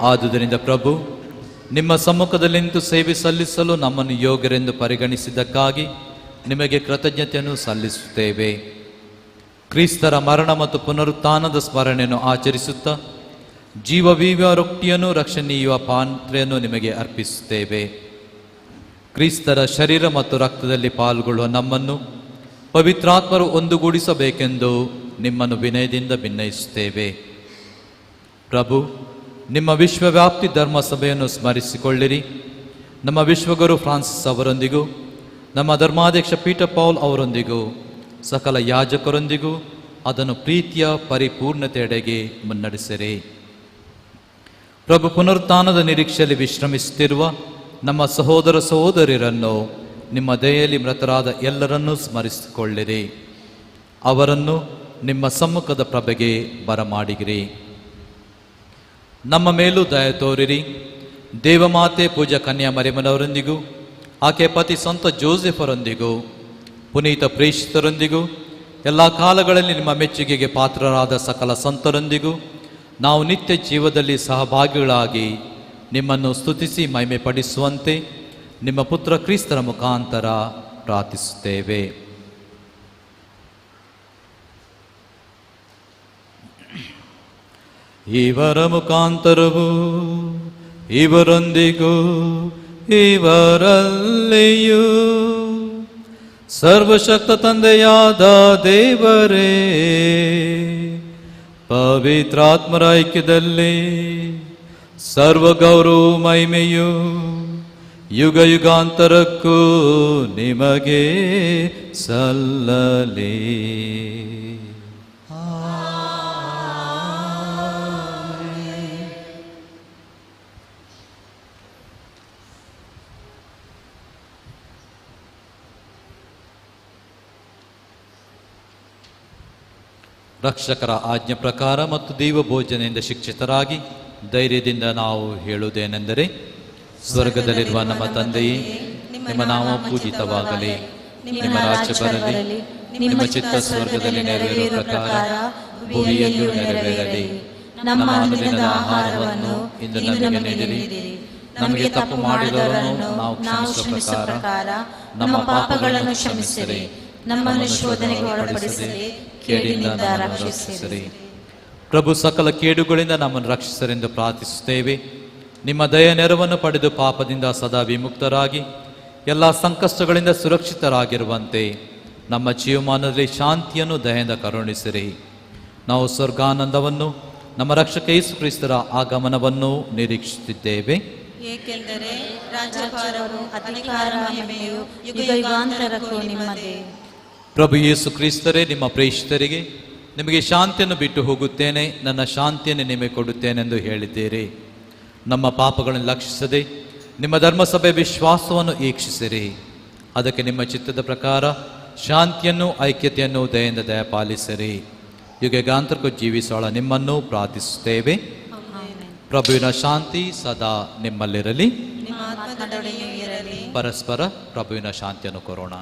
ಆದುದರಿಂದ ಪ್ರಭು, ನಿಮ್ಮ ಸಮ್ಮುಖದಲ್ಲಿ ನಿಂತು ಸೇವೆ ಸಲ್ಲಿಸಲು ನಮ್ಮನ್ನು ಯೋಗ್ಯರೆಂದು ಪರಿಗಣಿಸಿದ್ದಕ್ಕಾಗಿ ನಿಮಗೆ ಕೃತಜ್ಞತೆಯನ್ನು ಸಲ್ಲಿಸುತ್ತೇವೆ. ಕ್ರಿಸ್ತರ ಮರಣ ಮತ್ತು ಪುನರುತ್ಥಾನದ ಸ್ಮರಣೆಯನ್ನು ಆಚರಿಸುತ್ತಾ ಜೀವವೀವ ರೊಟ್ಟಿಯನ್ನು ರಕ್ಷಣೀಯ ಪಾತ್ರೆಯನ್ನು ನಿಮಗೆ ಅರ್ಪಿಸುತ್ತೇವೆ. ಕ್ರಿಸ್ತರ ಶರೀರ ಮತ್ತು ರಕ್ತದಲ್ಲಿ ಪಾಲ್ಗೊಳ್ಳುವ ನಮ್ಮನ್ನು ಪವಿತ್ರಾತ್ಮರು ಒಂದುಗೂಡಿಸಬೇಕೆಂದು ನಿಮ್ಮನ್ನು ವಿನಯದಿಂದ ಭಿನ್ನಯಿಸುತ್ತೇವೆ. ಪ್ರಭು, ನಿಮ್ಮ ವಿಶ್ವವ್ಯಾಪ್ತಿ ಧರ್ಮಸಭೆಯನ್ನು ಸ್ಮರಿಸಿಕೊಳ್ಳಿರಿ. ನಮ್ಮ ವಿಶ್ವಗುರು ಫ್ರಾನ್ಸಿಸ್ ಅವರೊಂದಿಗೂ, ನಮ್ಮ ಧರ್ಮಾಧ್ಯಕ್ಷ ಪೀಟರ್ ಪೌಲ್ ಅವರೊಂದಿಗೂ, ಸಕಲ ಯಾಜಕರೊಂದಿಗೂ ಅದನ್ನು ಪ್ರೀತಿಯ ಪರಿಪೂರ್ಣತೆಯೆಡೆಗೆ ಮುನ್ನಡೆಸಿರಿ. ಪ್ರಭು, ಪುನರುತ್ಥಾನದ ನಿರೀಕ್ಷೆಯಲ್ಲಿ ವಿಶ್ರಮಿಸುತ್ತಿರುವ ನಮ್ಮ ಸಹೋದರ ಸಹೋದರಿಯರನ್ನು ನಿಮ್ಮ ದಯೆಯಲ್ಲಿ ಮೃತರಾದ ಎಲ್ಲರನ್ನೂ ಸ್ಮರಿಸಿಕೊಳ್ಳಿರಿ. ಅವರನ್ನು ನಿಮ್ಮ ಸಮ್ಮುಖದ ಪ್ರಭೆಗೆ ಬರಮಾಡಿಗಿರಿ. ನಮ್ಮ ಮೇಲೂ ದಯ ತೋರಿರಿ. ದೇವಮಾತೆ ಪೂಜಾ ಕನ್ಯಾ ಮರಿಯಮ್ಮನವರೊಂದಿಗೂ, ಆಕೆ ಪತಿ ಸಂತ ಜೋಸೆಫರೊಂದಿಗೂ, ಪುನೀತ ಪ್ರೇಷಿತರೊಂದಿಗೂ, ಎಲ್ಲ ಕಾಲಗಳಲ್ಲಿ ನಿಮ್ಮ ಮೆಚ್ಚುಗೆಗೆ ಪಾತ್ರರಾದ ಸಕಲ ಸಂತರೊಂದಿಗೂ ನಾವು ನಿತ್ಯ ಜೀವದಲ್ಲಿ ಸಹಭಾಗಿಗಳಾಗಿ ನಿಮ್ಮನ್ನು ಸ್ತುತಿಸಿ ಮಹಿಮೆ ಪಡಿಸುವಂತೆ ನಿಮ್ಮ ಪುತ್ರ ಕ್ರಿಸ್ತರ ಮುಖಾಂತರ ಪ್ರಾರ್ಥಿಸುತ್ತೇವೆ. ಇವರ ಮುಖಾಂತರವೂ ಇವರೊಂದಿಗೂ ಇವರಲ್ಲಿಯೂ ಸರ್ವಶಕ್ತ ತಂದೆಯಾದ ದೇವರೇ, ಪವಿತ್ರಾತ್ಮರ ಐಕ್ಯದಲ್ಲಿ ಸರ್ವ ಗೌರವ ಮಹಿಮೆಯು ಯುಗ ಯುಗಾಂತರಕ್ಕೂ ನಿಮಗೆ ಸಲ್ಲಲಿ. ರಕ್ಷಕರ ಆಜ್ಞೆ ಪ್ರಕಾರ ಮತ್ತು ದೈವ ಭೋಜನೆಯಿಂದ ಶಿಕ್ಷಿತರಾಗಿ ಧೈರ್ಯದಿಂದ ನಾವು ಹೇಳುವುದೇನೆಂದರೆ, ಸ್ವರ್ಗದಲ್ಲಿರುವ ನಮ್ಮ ತಂದೆಯೇ, ನಿಮ್ಮ ನಾಮ ಪೂಜಿತವಾಗಲಿ, ನಿಮ್ಮ ರಾಜ್ಯ ಬರಲಿ, ನಿಮ್ಮ ಚಿತ್ತ ಸ್ವರ್ಗದಲ್ಲಿ ನೆರವೇರುವ ಪ್ರಕಾರ ಭೂಮಿಯಲ್ಲಿಯೂ ನೆರವೇರಲಿ. ನಮ್ಮ ಅನುದಿನದ ಆಹಾರವನ್ನು ಇಂದು ನಮಗೆ ನೀಡಿರಿ. ನಮಗೆ ತಪ್ಪು ಮಾಡಿದವರನ್ನು ನಾವು ಕ್ಷಮಿಸುವ ಪ್ರಕಾರ ನಮ್ಮ ಪಾಪಗಳನ್ನು ಕ್ಷಮಿಸಿರಿ. ನಮ್ಮನ್ನು ಶೋಧನೆಗೆ ಒಳಪಡಿಸಲಿ, ಕೇಡಿನಿಂದ ರಕ್ಷಿಸಿರಿ. ಪ್ರಭು, ಸಕಲ ಕೇಡುಗಳಿಂದ ನಮ್ಮನ್ನು ರಕ್ಷಿಸರೆಂದು ಪ್ರಾರ್ಥಿಸುತ್ತೇವೆ. ನಿಮ್ಮ ದಯ ನೆರವನ್ನು ಪಡೆದು ಪಾಪದಿಂದ ಸದಾ ವಿಮುಕ್ತರಾಗಿ ಎಲ್ಲ ಸಂಕಷ್ಟಗಳಿಂದ ಸುರಕ್ಷಿತರಾಗಿರುವಂತೆ ನಮ್ಮ ಜೀವಮಾನದಲ್ಲಿ ಶಾಂತಿಯನ್ನು ದಯೆಯಿಂದ ಕರುಣಿಸಿರಿ. ನಾವು ಸ್ವರ್ಗಾನಂದವನ್ನು, ನಮ್ಮ ರಕ್ಷಕ ಯೇಸು ಕ್ರಿಸ್ತರ ಆಗಮನವನ್ನು ನಿರೀಕ್ಷಿಸುತ್ತಿದ್ದೇವೆ. ಏಕೆಂದರೆ ರಾಜ್ಯಭಾರವು, ಅಧಿಕಾರ, ಮಹಿಮೆಯು ಯುಗಾಂತರಕ್ಕೂ ನಿಮ್ಮದೇ. ಪ್ರಭು ಯೇಸು ಕ್ರಿಸ್ತರೇ, ನಿಮ್ಮ ಪ್ರೇಷಿತರಿಗೆ ನಿಮಗೆ ಶಾಂತಿಯನ್ನು ಬಿಟ್ಟು ಹೋಗುತ್ತೇನೆ, ನನ್ನ ಶಾಂತಿಯನ್ನು ನಿಮಗೆ ಕೊಡುತ್ತೇನೆಂದು ಹೇಳಿದ್ದೀರಿ. ನಮ್ಮ ಪಾಪಗಳನ್ನು ಲಕ್ಷಿಸದೆ ನಿಮ್ಮ ಧರ್ಮಸಭೆ ವಿಶ್ವಾಸವನ್ನು ಈಕ್ಷಿಸಿರಿ. ಅದಕ್ಕೆ ನಿಮ್ಮ ಚಿತ್ತದ ಪ್ರಕಾರ ಶಾಂತಿಯನ್ನು, ಐಕ್ಯತೆಯನ್ನು ದಯೆಯಿಂದ ದಯಪಾಲಿಸಿರಿ. ಯುಗಾಂತರಕ್ಕೂ ಜೀವಿಸೋಳ ನಿಮ್ಮನ್ನು ಪ್ರಾರ್ಥಿಸುತ್ತೇವೆ. ಪ್ರಭುವಿನ ಶಾಂತಿ ಸದಾ ನಿಮ್ಮಲ್ಲಿರಲಿ. ನಿಮ್ಮ ಆತ್ಮದೊಡನೆಯೂ ಇರಲಿ. ಪರಸ್ಪರ ಪ್ರಭುವಿನ ಶಾಂತಿಯನ್ನು ಕೋರೋಣ.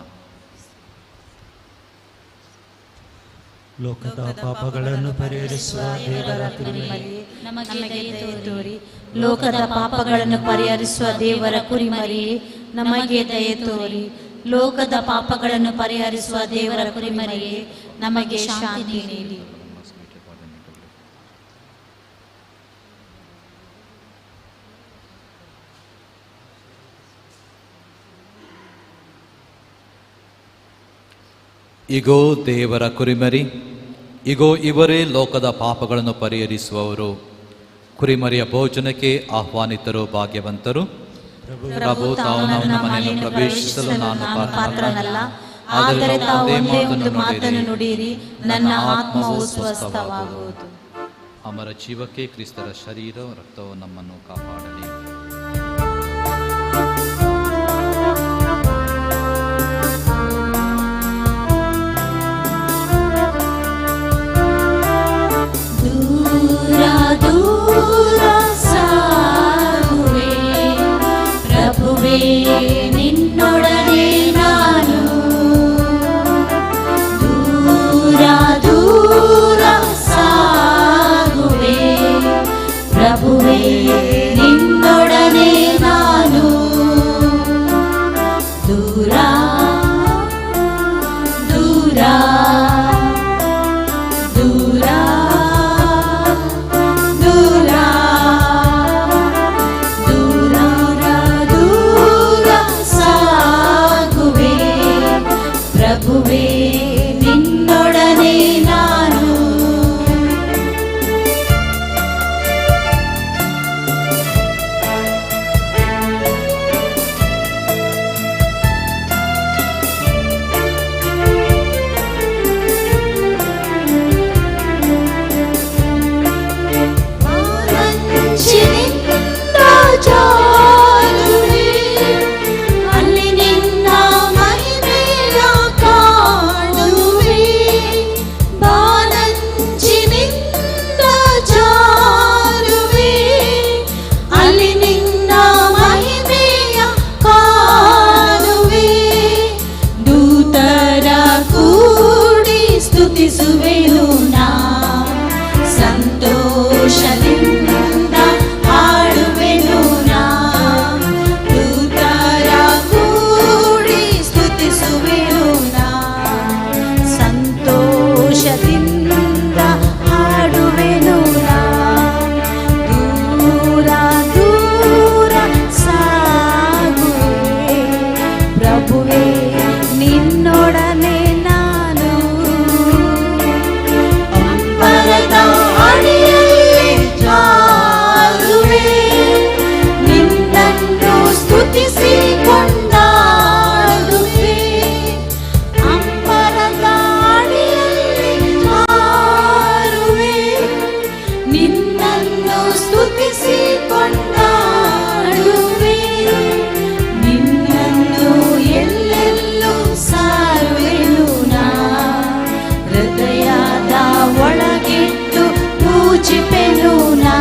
ಲೋಕದ ಪಾಪಗಳನ್ನು ಪರಿಹರಿಸುವ ದೇವರ ಕುರಿಮರಿಯೇ, ನಮಗೆ ದಯೆ ತೋರಿ. ಲೋಕದ ಪಾಪಗಳನ್ನು ಪರಿಹರಿಸುವ ದೇವರ ಕುರಿಮರಿಯೇ, ನಮಗೆ ದಯೆ ತೋರಿ. ಲೋಕದ ಪಾಪಗಳನ್ನು ಪರಿಹರಿಸುವ ದೇವರ ಕುರಿಮರಿಯೇ, ನಮಗೆ ಶಾಂತಿ ನೀಡಿ. ಇಗೋ ದೇವರ ಕುರಿಮರಿ, ಇಗೋ ಇವರೇ ಲೋಕದ ಪಾಪಗಳನ್ನು ಪರಿಹರಿಸುವವರು. ಕುರಿಮರಿಯ ಭೋಜನಕ್ಕೆ ಆಹ್ವಾನಿತರು ಭಾಗ್ಯವಂತರು. ಪ್ರಭು, ತಾವು ನಮ್ಮ ಮನೆಯನ್ನು ಪ್ರವೇಶಿಸಲು ನಾನು ಪಾತ್ರನಲ್ಲ, ಆದರೆ ತಾವು ಒಂದೇ ಒಂದು ಮಾತನ್ನು ನುಡಿಯಿರಿ, ನನ್ನ ಆತ್ಮವು ಸ್ವಸ್ಥವಾಗುವುದು. ಅಮರ ಜೀವಕ್ಕೆ ಕ್ರಿಸ್ತರ ಶರೀರ ರಕ್ತವು ನಮ್ಮನ್ನು ಕಾಪಾಡಲಿ. ನಿನ್ನೊಡನೆ ನಾನು ದೂರ ದೂರ ಸಾಗುವೆ. ಪ್ರಭು ಪ್ರಭುವೇ ನಿನ್ನೊಡನೆ ನಾನು ದೂರ ದೂರ ದೂರ ದೂರ ದೂರ ದೂರ ಸಾಗುವೆ ಪ್ರಭುವೇ ನಿನ್ನೊಡನೆ ನಾನು ಚಿನಿಂದ ಜಾರುವೆ ಅಲ್ಲಿ ನಿನ್ನ ಮಹಿಮೆಯ ಕಾಣುವೆ ಬಾನಂಚಿನಿಂದ ಜಾರುವೆ ಅಲ್ಲಿ ನಿನ್ನ ಮಹಿಮೆಯ ಕಾಣುವೆ ದೂತರ ಕೂಡಿ ಸ್ತುತಿಸುವೆನು ನಾ ಸಂತೋಷದಿಂದ ಹಾಡುವೆನು ನಾ ದೂತರ ಕೂಡಿ ಸ್ತುತಿಸುವೆನು ನಾ ಸಂತೋಷದಿಂದ ಹಾಡುವೆನು ನಾ ದೂರ ದೂರ ಸಾಗುವೆ ಪ್ರಭುವೇ ನಿನ್ನೊಡನೆ ನಾನು ಅಂಬರದ ಅಡಿಯಲ್ಲಿ ಜಾರುವೆ ನಿನ್ನನ್ನು ಸ್ತುತಿಸಿ ಕೊಂಡಾಡುವೆ ಅಂಬರದ ಅಡಿಯಲ್ಲಿ ಜಾರುವೆ ನಿನ್ನನ್ನು ಸ್ತುತಿಸಿ ಕೊಂಡಾಡುವೆ ನಿನ್ನನ್ನು ಎಲ್ಲೆಲ್ಲೂ ಸಾರುವೆನು ನಾ ಹೃದಯದ ಒಳಗಿಟ್ಟು ಪೂಜಿಪೆನು ನಾ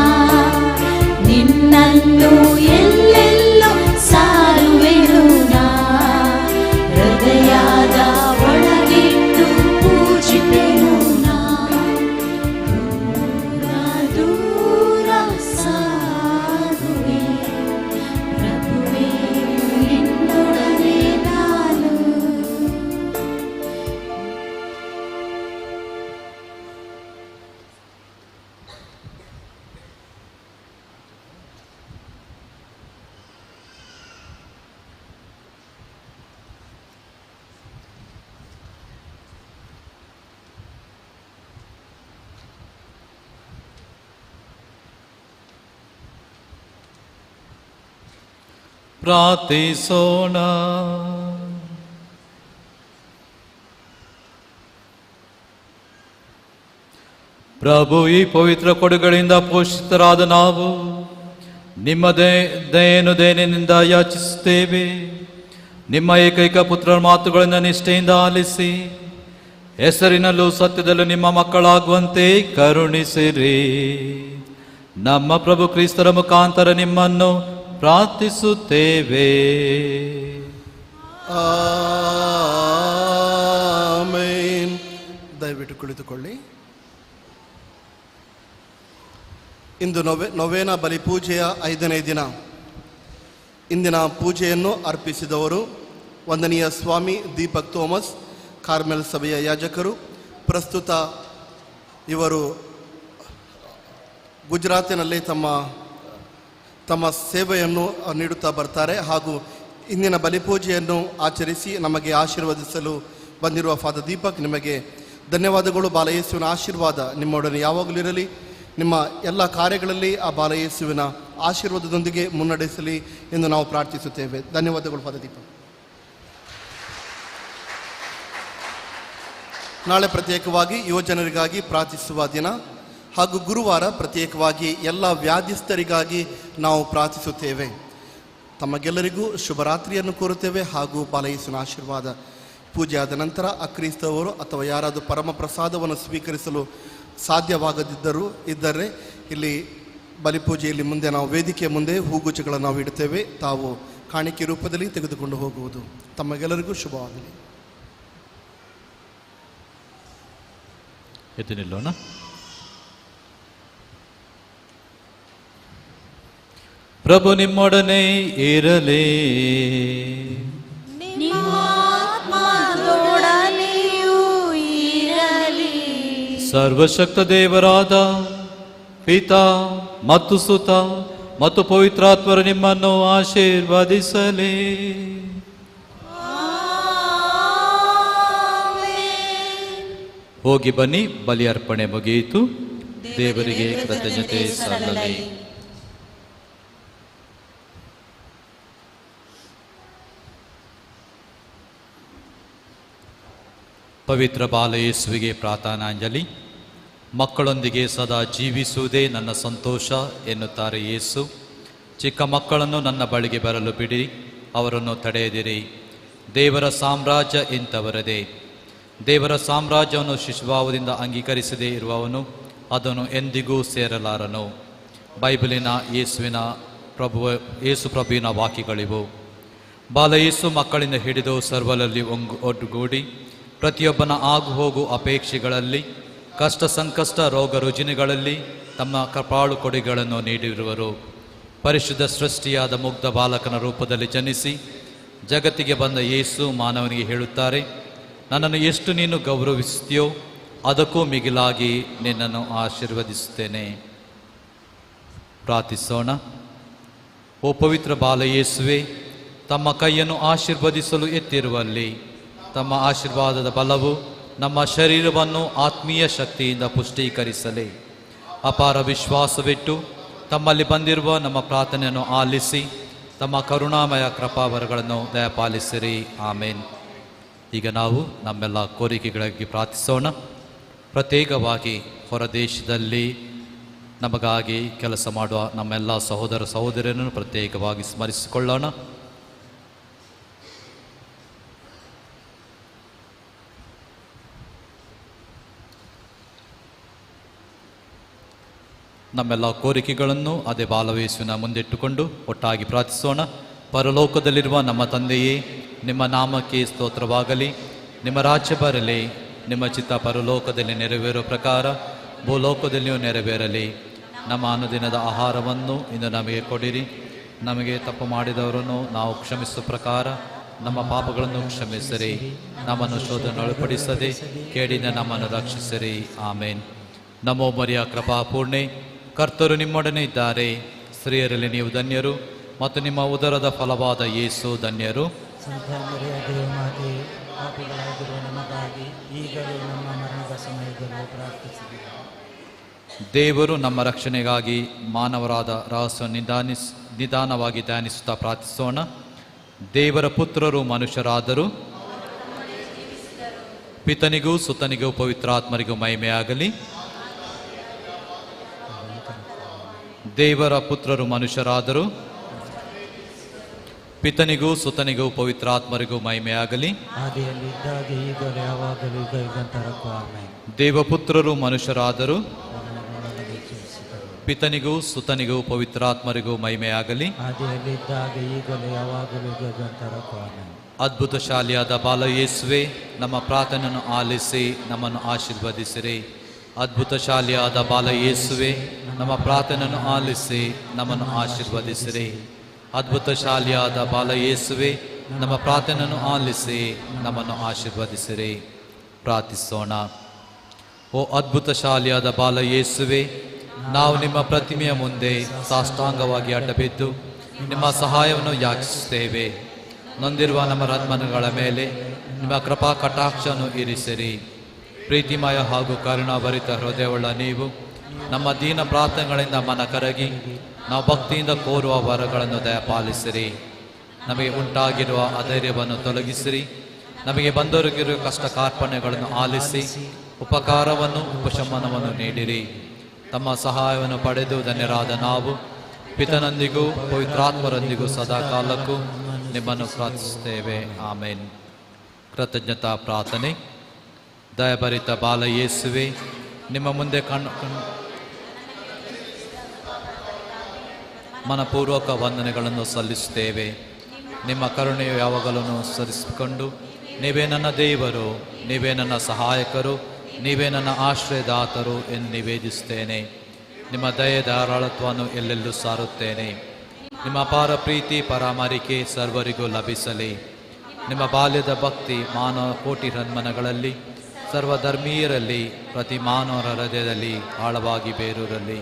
ನಿನ್ನನ್ನು ಎಲ್ಲೆಲ್ಲೂ ಸಾರುವೆನು ನಾ ಹೃದಯದ ಒಳಗಿಟ್ಟು ಪೂಜಿಪೆನು ನಾ ದೂರ ದೂರ ಸಾಗುವೆ ಪ್ರಭುವೇ ನಿನ್ನೊಡನೆ ನಾನು ಪ್ರಾರ್ಥಿಸೋಣ. ಪ್ರಭು, ಈ ಪವಿತ್ರ ಕೊಡುಗಳಿಂದ ಪೋಷಿತರಾದ ನಾವು ನಿಮ್ಮ ದಯೆಯನ್ನು ದಯನಿಂದ ಯಾಚಿಸುತ್ತೇವೆ. ನಿಮ್ಮ ಏಕೈಕ ಪುತ್ರರ ಮಾತುಗಳನ್ನು ನಿಷ್ಠೆಯಿಂದ ಆಲಿಸಿ ಹೆಸರಿನಲ್ಲೂ ಸತ್ಯದಲ್ಲೂ ನಿಮ್ಮ ಮಕ್ಕಳಾಗುವಂತೆ ಕರುಣಿಸಿರಿ. ನಮ್ಮ ಪ್ರಭು ಕ್ರಿಸ್ತರ ಮುಖಾಂತರ ನಿಮ್ಮನ್ನು ಪ್ರಾರ್ಥಿಸುತ್ತೇವೆ. ಆಮೆನ್. ದಯವಿಟ್ಟು ಕುಳಿತುಕೊಳ್ಳಿ. ಇಂದು ನೊವೇನ ಬಲಿಪೂಜೆಯ 5ನೇ ದಿನ. ಇಂದಿನ ಪೂಜೆಯನ್ನು ಅರ್ಪಿಸಿದವರು ವಂದನೀಯ ಸ್ವಾಮಿ ದೀಪಕ್ ಥೋಮಸ್, ಕಾರ್ಮೆಲ್ ಸಭೆಯ ಯಾಜಕರು. ಪ್ರಸ್ತುತ ಇವರು ಗುಜರಾತಿನಲ್ಲಿ ತಮ್ಮ ಸೇವೆಯನ್ನು ನೀಡುತ್ತಾ ಬರ್ತಾರೆ. ಹಾಗೂ ಇಂದಿನ ಬಲಿಪೂಜೆಯನ್ನು ಆಚರಿಸಿ ನಮಗೆ ಆಶೀರ್ವದಿಸಲು ಬಂದಿರುವ ಫಾದರ್ ದೀಪಕ್, ನಿಮಗೆ ಧನ್ಯವಾದಗಳು. ಬಾಲಯೇಸುವಿನ ಆಶೀರ್ವಾದ ನಿಮ್ಮೊಡನೆ ಯಾವಾಗಲೂ ಇರಲಿ. ನಿಮ್ಮ ಎಲ್ಲ ಕಾರ್ಯಗಳಲ್ಲಿ ಆ ಬಾಲಯೇಸುವಿನ ಆಶೀರ್ವಾದದೊಂದಿಗೆ ಮುನ್ನಡೆಸಲಿ ಎಂದು ನಾವು ಪ್ರಾರ್ಥಿಸುತ್ತೇವೆ. ಧನ್ಯವಾದಗಳು ಫಾದರ್ ದೀಪಕ್. ನಾಳೆ ಪ್ರತ್ಯೇಕವಾಗಿ ಯುವಜನರಿಗಾಗಿ ಪ್ರಾರ್ಥಿಸುವ ದಿನ ಹಾಗೂ ಗುರುವಾರ ಪ್ರತ್ಯೇಕವಾಗಿ ಎಲ್ಲ ವ್ಯಾಧಿಸ್ಥರಿಗಾಗಿ ನಾವು ಪ್ರಾರ್ಥಿಸುತ್ತೇವೆ. ತಮಗೆಲ್ಲರಿಗೂ ಶುಭರಾತ್ರಿಯನ್ನು ಕೋರುತ್ತೇವೆ. ಹಾಗೂ ಬಾಲಯೇಸುವಿನ ಆಶೀರ್ವಾದ ಪೂಜೆ ಆದ ನಂತರ ಅಕ್ರಿಸ್ತವರು ಅಥವಾ ಯಾರಾದರೂ ಪರಮ ಪ್ರಸಾದವನ್ನು ಸ್ವೀಕರಿಸಲು ಇದ್ದರೆ ಇಲ್ಲಿ ಬಲಿಪೂಜೆಯಲ್ಲಿ ಮುಂದೆ ನಾವು ವೇದಿಕೆ ಮುಂದೆ ಹೂಗುಚ್ಛಗಳನ್ನು ನಾವು ಇಡುತ್ತೇವೆ. ತಾವು ಕಾಣಿಕೆ ರೂಪದಲ್ಲಿ ತೆಗೆದುಕೊಂಡು ಹೋಗುವುದು. ತಮಗೆಲ್ಲರಿಗೂ ಶುಭವಾಗಲಿ. ಎದ್ದು ನಿಲ್ಲೋಣ. ಪ್ರಭು ನಿಮ್ಮೊಡನೆ ಇರಲಿ. ಆತ್ಮದೊಡನೆಯೂ ಇರಲಿ. ಸರ್ವಶಕ್ತ ದೇವರಾದ ಪಿತಾ ಮತ್ತು ಸುತ ಮತ್ತು ಪವಿತ್ರಾತ್ಮರು ನಿಮ್ಮನ್ನು ಆಶೀರ್ವದಿಸಲಿ. ಹೋಗಿ ಬನ್ನಿ, ಬಲಿ ಅರ್ಪಣೆ ಮುಗಿಯಿತು. ದೇವರಿಗೆ ಕೃತಜ್ಞತೆ ಸಲ್ಲಲಿ. ಪವಿತ್ರ ಬಾಲ ಯೇಸುವಿಗೆ ಪ್ರಾರ್ಥನಾಂಜಲಿ. ಮಕ್ಕಳೊಂದಿಗೆ ಸದಾ ಜೀವಿಸುವುದೇ ನನ್ನ ಸಂತೋಷ ಎನ್ನುತ್ತಾರೆ ಯೇಸು. ಚಿಕ್ಕ ಮಕ್ಕಳನ್ನು ನನ್ನ ಬಳಿಗೆ ಬರಲು ಬಿಡಿ, ಅವರನ್ನು ತಡೆಯದಿರಿ. ದೇವರ ಸಾಮ್ರಾಜ್ಯ ಇಂಥವರದೇ. ದೇವರ ಸಾಮ್ರಾಜ್ಯವನ್ನು ಶಿಶುಭಾವದಿಂದ ಅಂಗೀಕರಿಸದೇ ಇರುವವನು ಅದನ್ನು ಎಂದಿಗೂ ಸೇರಲಾರನು. ಬೈಬಲಿನ ಯೇಸು ಪ್ರಭುವಿನ ವಾಕ್ಯಗಳಿವು. ಬಾಲ ಯೇಸು ಮಕ್ಕಳಿಂದ ಹಿಡಿದು ಸರ್ವರಲ್ಲಿ ಒಟ್ಟುಗೂಡಿ ಪ್ರತಿಯೊಬ್ಬನ ಆಗು ಹೋಗು ಅಪೇಕ್ಷೆಗಳಲ್ಲಿ, ಕಷ್ಟ ಸಂಕಷ್ಟ ರೋಗ ರುಜಿನಗಳಲ್ಲಿ ತಮ್ಮ ಕಪಾಳು ಕೊಡುಗೆಗಳನ್ನು ನೀಡಿರುವರು. ಪರಿಶುದ್ಧ ಸೃಷ್ಟಿಯಾದ ಮುಗ್ಧ ಬಾಲಕನ ರೂಪದಲ್ಲಿ ಜನಿಸಿ ಜಗತ್ತಿಗೆ ಬಂದ ಯೇಸು ಮಾನವನಿಗೆ ಹೇಳುತ್ತಾರೆ, ನನ್ನನ್ನು ಎಷ್ಟು ನೀನು ಗೌರವಿಸುತ್ತೀಯೋ ಅದಕ್ಕೂ ಮಿಗಿಲಾಗಿ ನಿನ್ನನ್ನು ಆಶೀರ್ವದಿಸುತ್ತೇನೆ. ಪ್ರಾರ್ಥಿಸೋಣ. ಓ ಪವಿತ್ರ ಬಾಲ ಯೇಸುವೆ, ತಮ್ಮ ಕೈಯನ್ನು ಆಶೀರ್ವದಿಸಲು ಎತ್ತಿರುವಲ್ಲಿ ತಮ್ಮ ಆಶೀರ್ವಾದದ ಬಲವು ನಮ್ಮ ಶರೀರವನ್ನು ಆತ್ಮೀಯ ಶಕ್ತಿಯಿಂದ ಪುಷ್ಟೀಕರಿಸಲಿ. ಅಪಾರ ವಿಶ್ವಾಸವಿಟ್ಟು ತಮ್ಮಲ್ಲಿ ಬಂದಿರುವ ನಮ್ಮ ಪ್ರಾರ್ಥನೆಯನ್ನು ಆಲಿಸಿ ತಮ್ಮ ಕರುಣಾಮಯ ಕೃಪಾವರಗಳನ್ನು ದಯಪಾಲಿಸಿರಿ. ಆಮೇನ್. ಈಗ ನಾವು ನಮ್ಮೆಲ್ಲ ಕೋರಿಕೆಗಳಿಗೆ ಪ್ರಾರ್ಥಿಸೋಣ. ಪ್ರತ್ಯೇಕವಾಗಿ ಹೊರದೇಶದಲ್ಲಿ ನಮಗಾಗಿ ಕೆಲಸ ಮಾಡುವ ನಮ್ಮೆಲ್ಲ ಸಹೋದರ ಸಹೋದರಿಯರನ್ನು ಪ್ರತ್ಯೇಕವಾಗಿ ಸ್ಮರಿಸಿಕೊಳ್ಳೋಣ. ನಮ್ಮೆಲ್ಲ ಕೋರಿಕೆಗಳನ್ನು ಅದೇ ಬಾಲವೇಸುವಿನ ಮುಂದಿಟ್ಟುಕೊಂಡು ಒಟ್ಟಾಗಿ ಪ್ರಾರ್ಥಿಸೋಣ. ಪರಲೋಕದಲ್ಲಿರುವ ನಮ್ಮ ತಂದೆಯೇ, ನಿಮ್ಮ ನಾಮಕ್ಕೆ ಸ್ತೋತ್ರವಾಗಲಿ. ನಿಮ್ಮ ರಾಜ್ಯ ಬರಲಿ. ನಿಮ್ಮ ಚಿತ್ತ ಪರಲೋಕದಲ್ಲಿ ನೆರವೇರುವ ಪ್ರಕಾರ ಭೂಲೋಕದಲ್ಲಿಯೂ ನೆರವೇರಲಿ. ನಮ್ಮ ಅನುದಿನದ ಆಹಾರವನ್ನು ಇಂದು ನಮಗೆ ಕೊಡಿರಿ. ನಮಗೆ ತಪ್ಪು ಮಾಡಿದವರನ್ನು ನಾವು ಕ್ಷಮಿಸುವ ಪ್ರಕಾರ ನಮ್ಮ ಪಾಪಗಳನ್ನು ಕ್ಷಮಿಸಿರಿ. ನಮ್ಮನ್ನು ಶೋಧನೆಗೊಳಪಡಿಸದೆ ಕೇಡಿನ ನಮ್ಮನ್ನು ರಕ್ಷಿಸಿರಿ. ಆಮೇನ್. ನಮೋ ಮರಿಯ ಕೃಪಾಪೂರ್ಣೆ, ಕರ್ತರು ನಿಮ್ಮೊಡನೆ ಇದ್ದಾರೆ. ಸ್ತ್ರೀಯರಲ್ಲಿ ನೀವು ಧನ್ಯರು ಮತ್ತು ನಿಮ್ಮ ಉದರದ ಫಲವಾದ ಯೇಸು ಧನ್ಯರು. ಸಂತ ಮರಿಯ ದೇವಮಾತೆ, ಪಾಪಿಗಳಾಗಿರುವ ನಮಗಾಗಿ ಈಗಲೂ ನಮ್ಮ ಮರಣದ ಸಮಯದಲ್ಲೂ ಪ್ರಾರ್ಥಿಸಿರಿ. ದೇವರು ನಮ್ಮ ರಕ್ಷಣೆಗಾಗಿ ಮಾನವರಾದ ರಹಸ್ಯ ನಿಧಾನವಾಗಿ ಧ್ಯಾನಿಸುತ್ತಾ ಪ್ರಾರ್ಥಿಸೋಣ. ದೇವರ ಪುತ್ರರು ಮನುಷ್ಯರಾದರು. ಪಿತನಿಗೂ ಸುತನಿಗೂ ಪವಿತ್ರಾತ್ಮರಿಗೂ ಮಹಿಮೆಯಾಗಲಿ. ದೇವರ ಪುತ್ರರು ಮನುಷ್ಯರಾದರು. ಪಿತನಿಗೂ ಸುತನಿಗೂ ಪವಿತ್ರಾತ್ಮರಿಗೂ ಮಹಿಮೆಯಾಗಲಿ. ಆದಿಯಲ್ಲಿದ್ದಾಗ ಈಗಲೂ ಯಾವಾಗಲೂ ಯುಗಾಂತರಕ್ಕೂ ಆಮೆನ್. ದೇವಪುತ್ರರು ಮನುಷ್ಯರಾದರು. ಪಿತನಿಗೂ ಸುತನಿಗೂ ಪವಿತ್ರಾತ್ಮರಿಗೂ ಮಹಿಮೆಯಾಗಲಿ. ಆದಿಯಲ್ಲಿದ್ದಾಗ ಈಗಲೂ ಯಾವಾಗಲೂ ಯುಗಾಂತರಕ್ಕೂ ಆಮೆನ್. ಅದ್ಭುತ ಶಾಲಿಯಾದ ಬಾಲ ಯೇಸುವೆ, ನಮ್ಮ ಪ್ರಾರ್ಥನೆಯನ್ನು ಆಲಿಸಿ ನಮ್ಮನ್ನು ಆಶೀರ್ವದಿಸಿರಿ. ಅದ್ಭುತ ಶಾಲಿಯಾದ ಬಾಲ ಯೇಸುವೆ, ನಮ್ಮ ಪ್ರಾರ್ಥನೆಯನ್ನು ಆಲಿಸಿ ನಮ್ಮನ್ನು ಆಶೀರ್ವದಿಸಿರಿ. ಅದ್ಭುತ ಶಾಲಿಯಾದ ಬಾಲ ಯೇಸುವೆ, ನಮ್ಮ ಪ್ರಾರ್ಥನೆಯನ್ನು ಆಲಿಸಿ ನಮ್ಮನ್ನು ಆಶೀರ್ವದಿಸಿರಿ. ಪ್ರಾರ್ಥಿಸೋಣ. ಓ ಅದ್ಭುತ ಶಾಲಿಯಾದ ಬಾಲ ಯೇಸುವೆ, ನಾವು ನಿಮ್ಮ ಪ್ರತಿಮೆಯ ಮುಂದೆ ಸಾಷ್ಟಾಂಗವಾಗಿ ಅಡ್ಡಬಿದ್ದು ನಿಮ್ಮ ಸಹಾಯವನ್ನು ಯಾಚಿಸುತ್ತೇವೆ. ನೊಂದಿರುವ ನಮ್ಮ ರತ್ಮನಗಳ ಮೇಲೆ ನಿಮ್ಮ ಕೃಪಾ ಕಟಾಕ್ಷವನ್ನು ಇರಿಸಿರಿ. ಪ್ರೀತಿಮಯ ಹಾಗೂ ಕರುಣಾಭರಿತ ಹೃದಯವುಳ್ಳ ನೀವು ನಮ್ಮ ದೀನ ಪ್ರಾರ್ಥನೆಗಳಿಂದ ಮನ ಕರಗಿ ನಾವು ಭಕ್ತಿಯಿಂದ ಕೋರುವ ವರಗಳನ್ನು ದಯಪಾಲಿಸಿರಿ. ನಮಗೆ ಉಂಟಾಗಿರುವ ಅಧೈರ್ಯವನ್ನು ತೊಲಗಿಸಿರಿ. ನಮಗೆ ಬಂದೊರಗಿರುವ ಕಷ್ಟ ಕಾರ್ಪಣ್ಯಗಳನ್ನು ಆಲಿಸಿ ಉಪಕಾರವನ್ನು ಉಪಶಮನವನ್ನು ನೀಡಿರಿ. ತಮ್ಮ ಸಹಾಯವನ್ನು ಪಡೆದು ಧನ್ಯರಾದ ನಾವು ಪಿತನೊಂದಿಗೂ ಪವಿತ್ರಾತ್ಮರೊಂದಿಗೂ ಸದಾ ಕಾಲಕ್ಕೂ ನಿಮ್ಮನ್ನು ಪ್ರಾರ್ಥಿಸುತ್ತೇವೆ. ಆಮೇನ್. ಕೃತಜ್ಞತಾ ಪ್ರಾರ್ಥನೆ. ದಯಭರಿತ ಬಾಲ ಯೇಸುವೆ, ನಿಮ್ಮ ಮುಂದೆ ಮನಪೂರ್ವಕ ವಂದನೆಗಳನ್ನು ಸಲ್ಲಿಸುತ್ತೇವೆ. ನಿಮ್ಮ ಕರುಣೆಯು ಯಾವಾಗಲೂ ಸರಿಸಿಕೊಂಡು ನೀವೇ ನನ್ನ ದೇವರು, ನೀವೇ ನನ್ನ ಸಹಾಯಕರು, ನೀವೇ ನನ್ನ ಆಶ್ರಯದಾತರು ಎಂದು ನಿವೇದಿಸುತ್ತೇನೆ. ನಿಮ್ಮ ದಯೆ ಧಾರಾಳತ್ವವನ್ನು ಎಲ್ಲೆಲ್ಲೂ ಸಾರುತ್ತೇನೆ. ನಿಮ್ಮ ಅಪಾರ ಪ್ರೀತಿ ಪರಾಮರಿಕೆ ಸರ್ವರಿಗೂ ಲಭಿಸಲಿ. ನಿಮ್ಮ ಬಾಲ್ಯದ ಭಕ್ತಿ ಮಾನವ ಕೋಟಿ ಜನ್ಮಗಳಲ್ಲಿ ಸರ್ವಧರ್ಮೀಯರಲ್ಲಿ ಪ್ರತಿ ಮಾನವರ ಹೃದಯದಲ್ಲಿ ಆಳವಾಗಿ ಬೇರೂರಲಿ.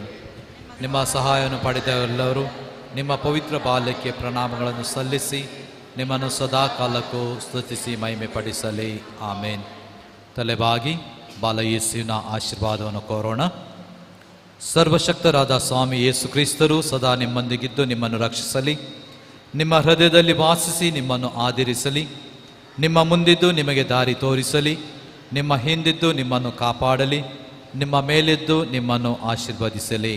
ನಿಮ್ಮ ಸಹಾಯವನ್ನು ಪಡೆದ ಎಲ್ಲರೂ ನಿಮ್ಮ ಪವಿತ್ರ ಬಾಲ್ಯಕ್ಕೆ ಪ್ರಣಾಮಗಳನ್ನು ಸಲ್ಲಿಸಿ ನಿಮ್ಮನ್ನು ಸದಾ ಕಾಲಕ್ಕೂ ಸ್ತುತಿಸಿ ಮಹಿಮೆ ಪಡಿಸಲಿ. ಆಮೇನ್. ತಲೆಬಾಗಿ ಬಾಲಯೇಸುವಿನ ಆಶೀರ್ವಾದವನ್ನು ಕೋರೋಣ. ಸರ್ವಶಕ್ತರಾದ ಸ್ವಾಮಿ ಯೇಸು ಕ್ರಿಸ್ತರು ಸದಾ ನಿಮ್ಮೊಂದಿಗಿದ್ದು ನಿಮ್ಮನ್ನು ರಕ್ಷಿಸಲಿ, ನಿಮ್ಮ ಹೃದಯದಲ್ಲಿ ವಾಸಿಸಿ ನಿಮ್ಮನ್ನು ಆದರಿಸಲಿ, ನಿಮ್ಮ ಮುಂದಿದ್ದು ನಿಮಗೆ ದಾರಿ ತೋರಿಸಲಿ, ನಿಮ್ಮ ಹಿಂದಿದ್ದು ನಿಮ್ಮನ್ನು ಕಾಪಾಡಲಿ, ನಿಮ್ಮ ಮೇಲಿದ್ದು ನಿಮ್ಮನ್ನು ಆಶೀರ್ವದಿಸಲಿ.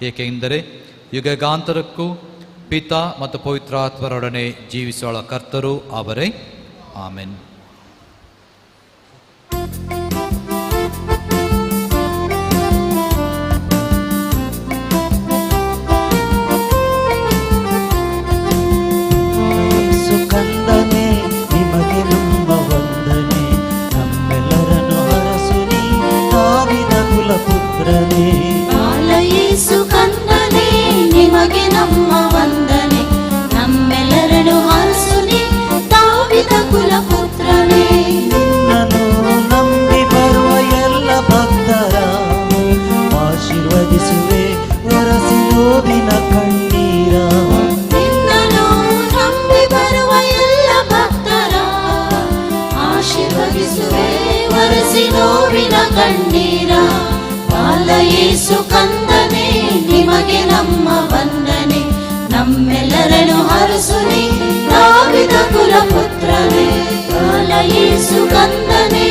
ಏಕೆಂದರೆ ಯುಗಗಾಂತರಕ್ಕೂ ಪಿತಾ ಮತ್ತು ಪವಿತ್ರಾತ್ಮರೊಡನೆ ಜೀವಿಸುವ ಕರ್ತರು ಅವರೇ. ಆಮೆನ್. ಸುಕಂದನೆ ನಿಮಗೆ ನಮ್ಮ ವಂದನೆ, ನಮ್ಮೆಲ್ಲರನ್ನು ಹರಸುನಿ ದಾವಿದ ಕುಲಪುತ್ರನೇ. ಬಾಲಯೇಸು ಕಂದನೆ ನಿಮಗೆ ನಮ್ಮ ವಂದನೆ, ನಮ್ಮೆಲ್ಲರನ್ನು ಹರಸುನಿ ದಾವಿದ ಕುಲಪುತ್ರನೇ. ನಿನ್ನನ್ನು ನಂಬಿ ಬರುವ ಎಲ್ಲ ಭಕ್ತರ ಆಶೀರ್ವದಿಸುವೆ ಒರಸಿ ನೋವಿನ ಕಣ್ಣೀರ. ನಿನ್ನನ್ನು ನಂಬಿ ಬರುವ ಎಲ್ಲ ಭಕ್ತರ ಆಶೀರ್ವದಿಸುವೆ ಒರೆಸಿ ನೋವಿನ ಕಣ್ಣೀರ. ಬಾಲಯೇಸು ಕಂದನೆ ನಿಮಗೆ ನಮ್ಮ ವಂದನೆ, ನಮ್ಮೆಲ್ಲರನ್ನು ಹರಸುನಿ ದಾವಿದ ಕುಲಪುತ್ರನೇ. ಬಾಲಯೇಸು ಕಂದನೆ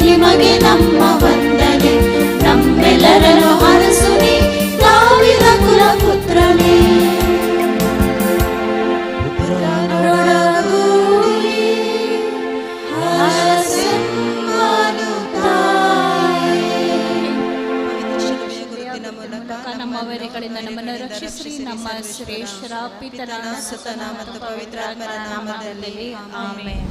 ನಿಮಗೆ ನಮ್ಮ ವಂದನೆ, ನಮ್ಮೆಲ್ಲರನ್ನು ಹರಸುನಿ ದಾವಿದ ಕುಲಪುತ್ರನೇ. ನಮ್ಮವರಿಗಳಿಂದ ನಮ್ಮನ್ನು ರಕ್ಷಿಸಿ, ನಮ್ಮ ಶ್ರೇಷ್ಠರ ಪಿತನ ಸುತನ ಮತ್ತು ಪವಿತ್ರಾತ್ಮರ ನಾಮದಲ್ಲಿ ಆಮೆನ್.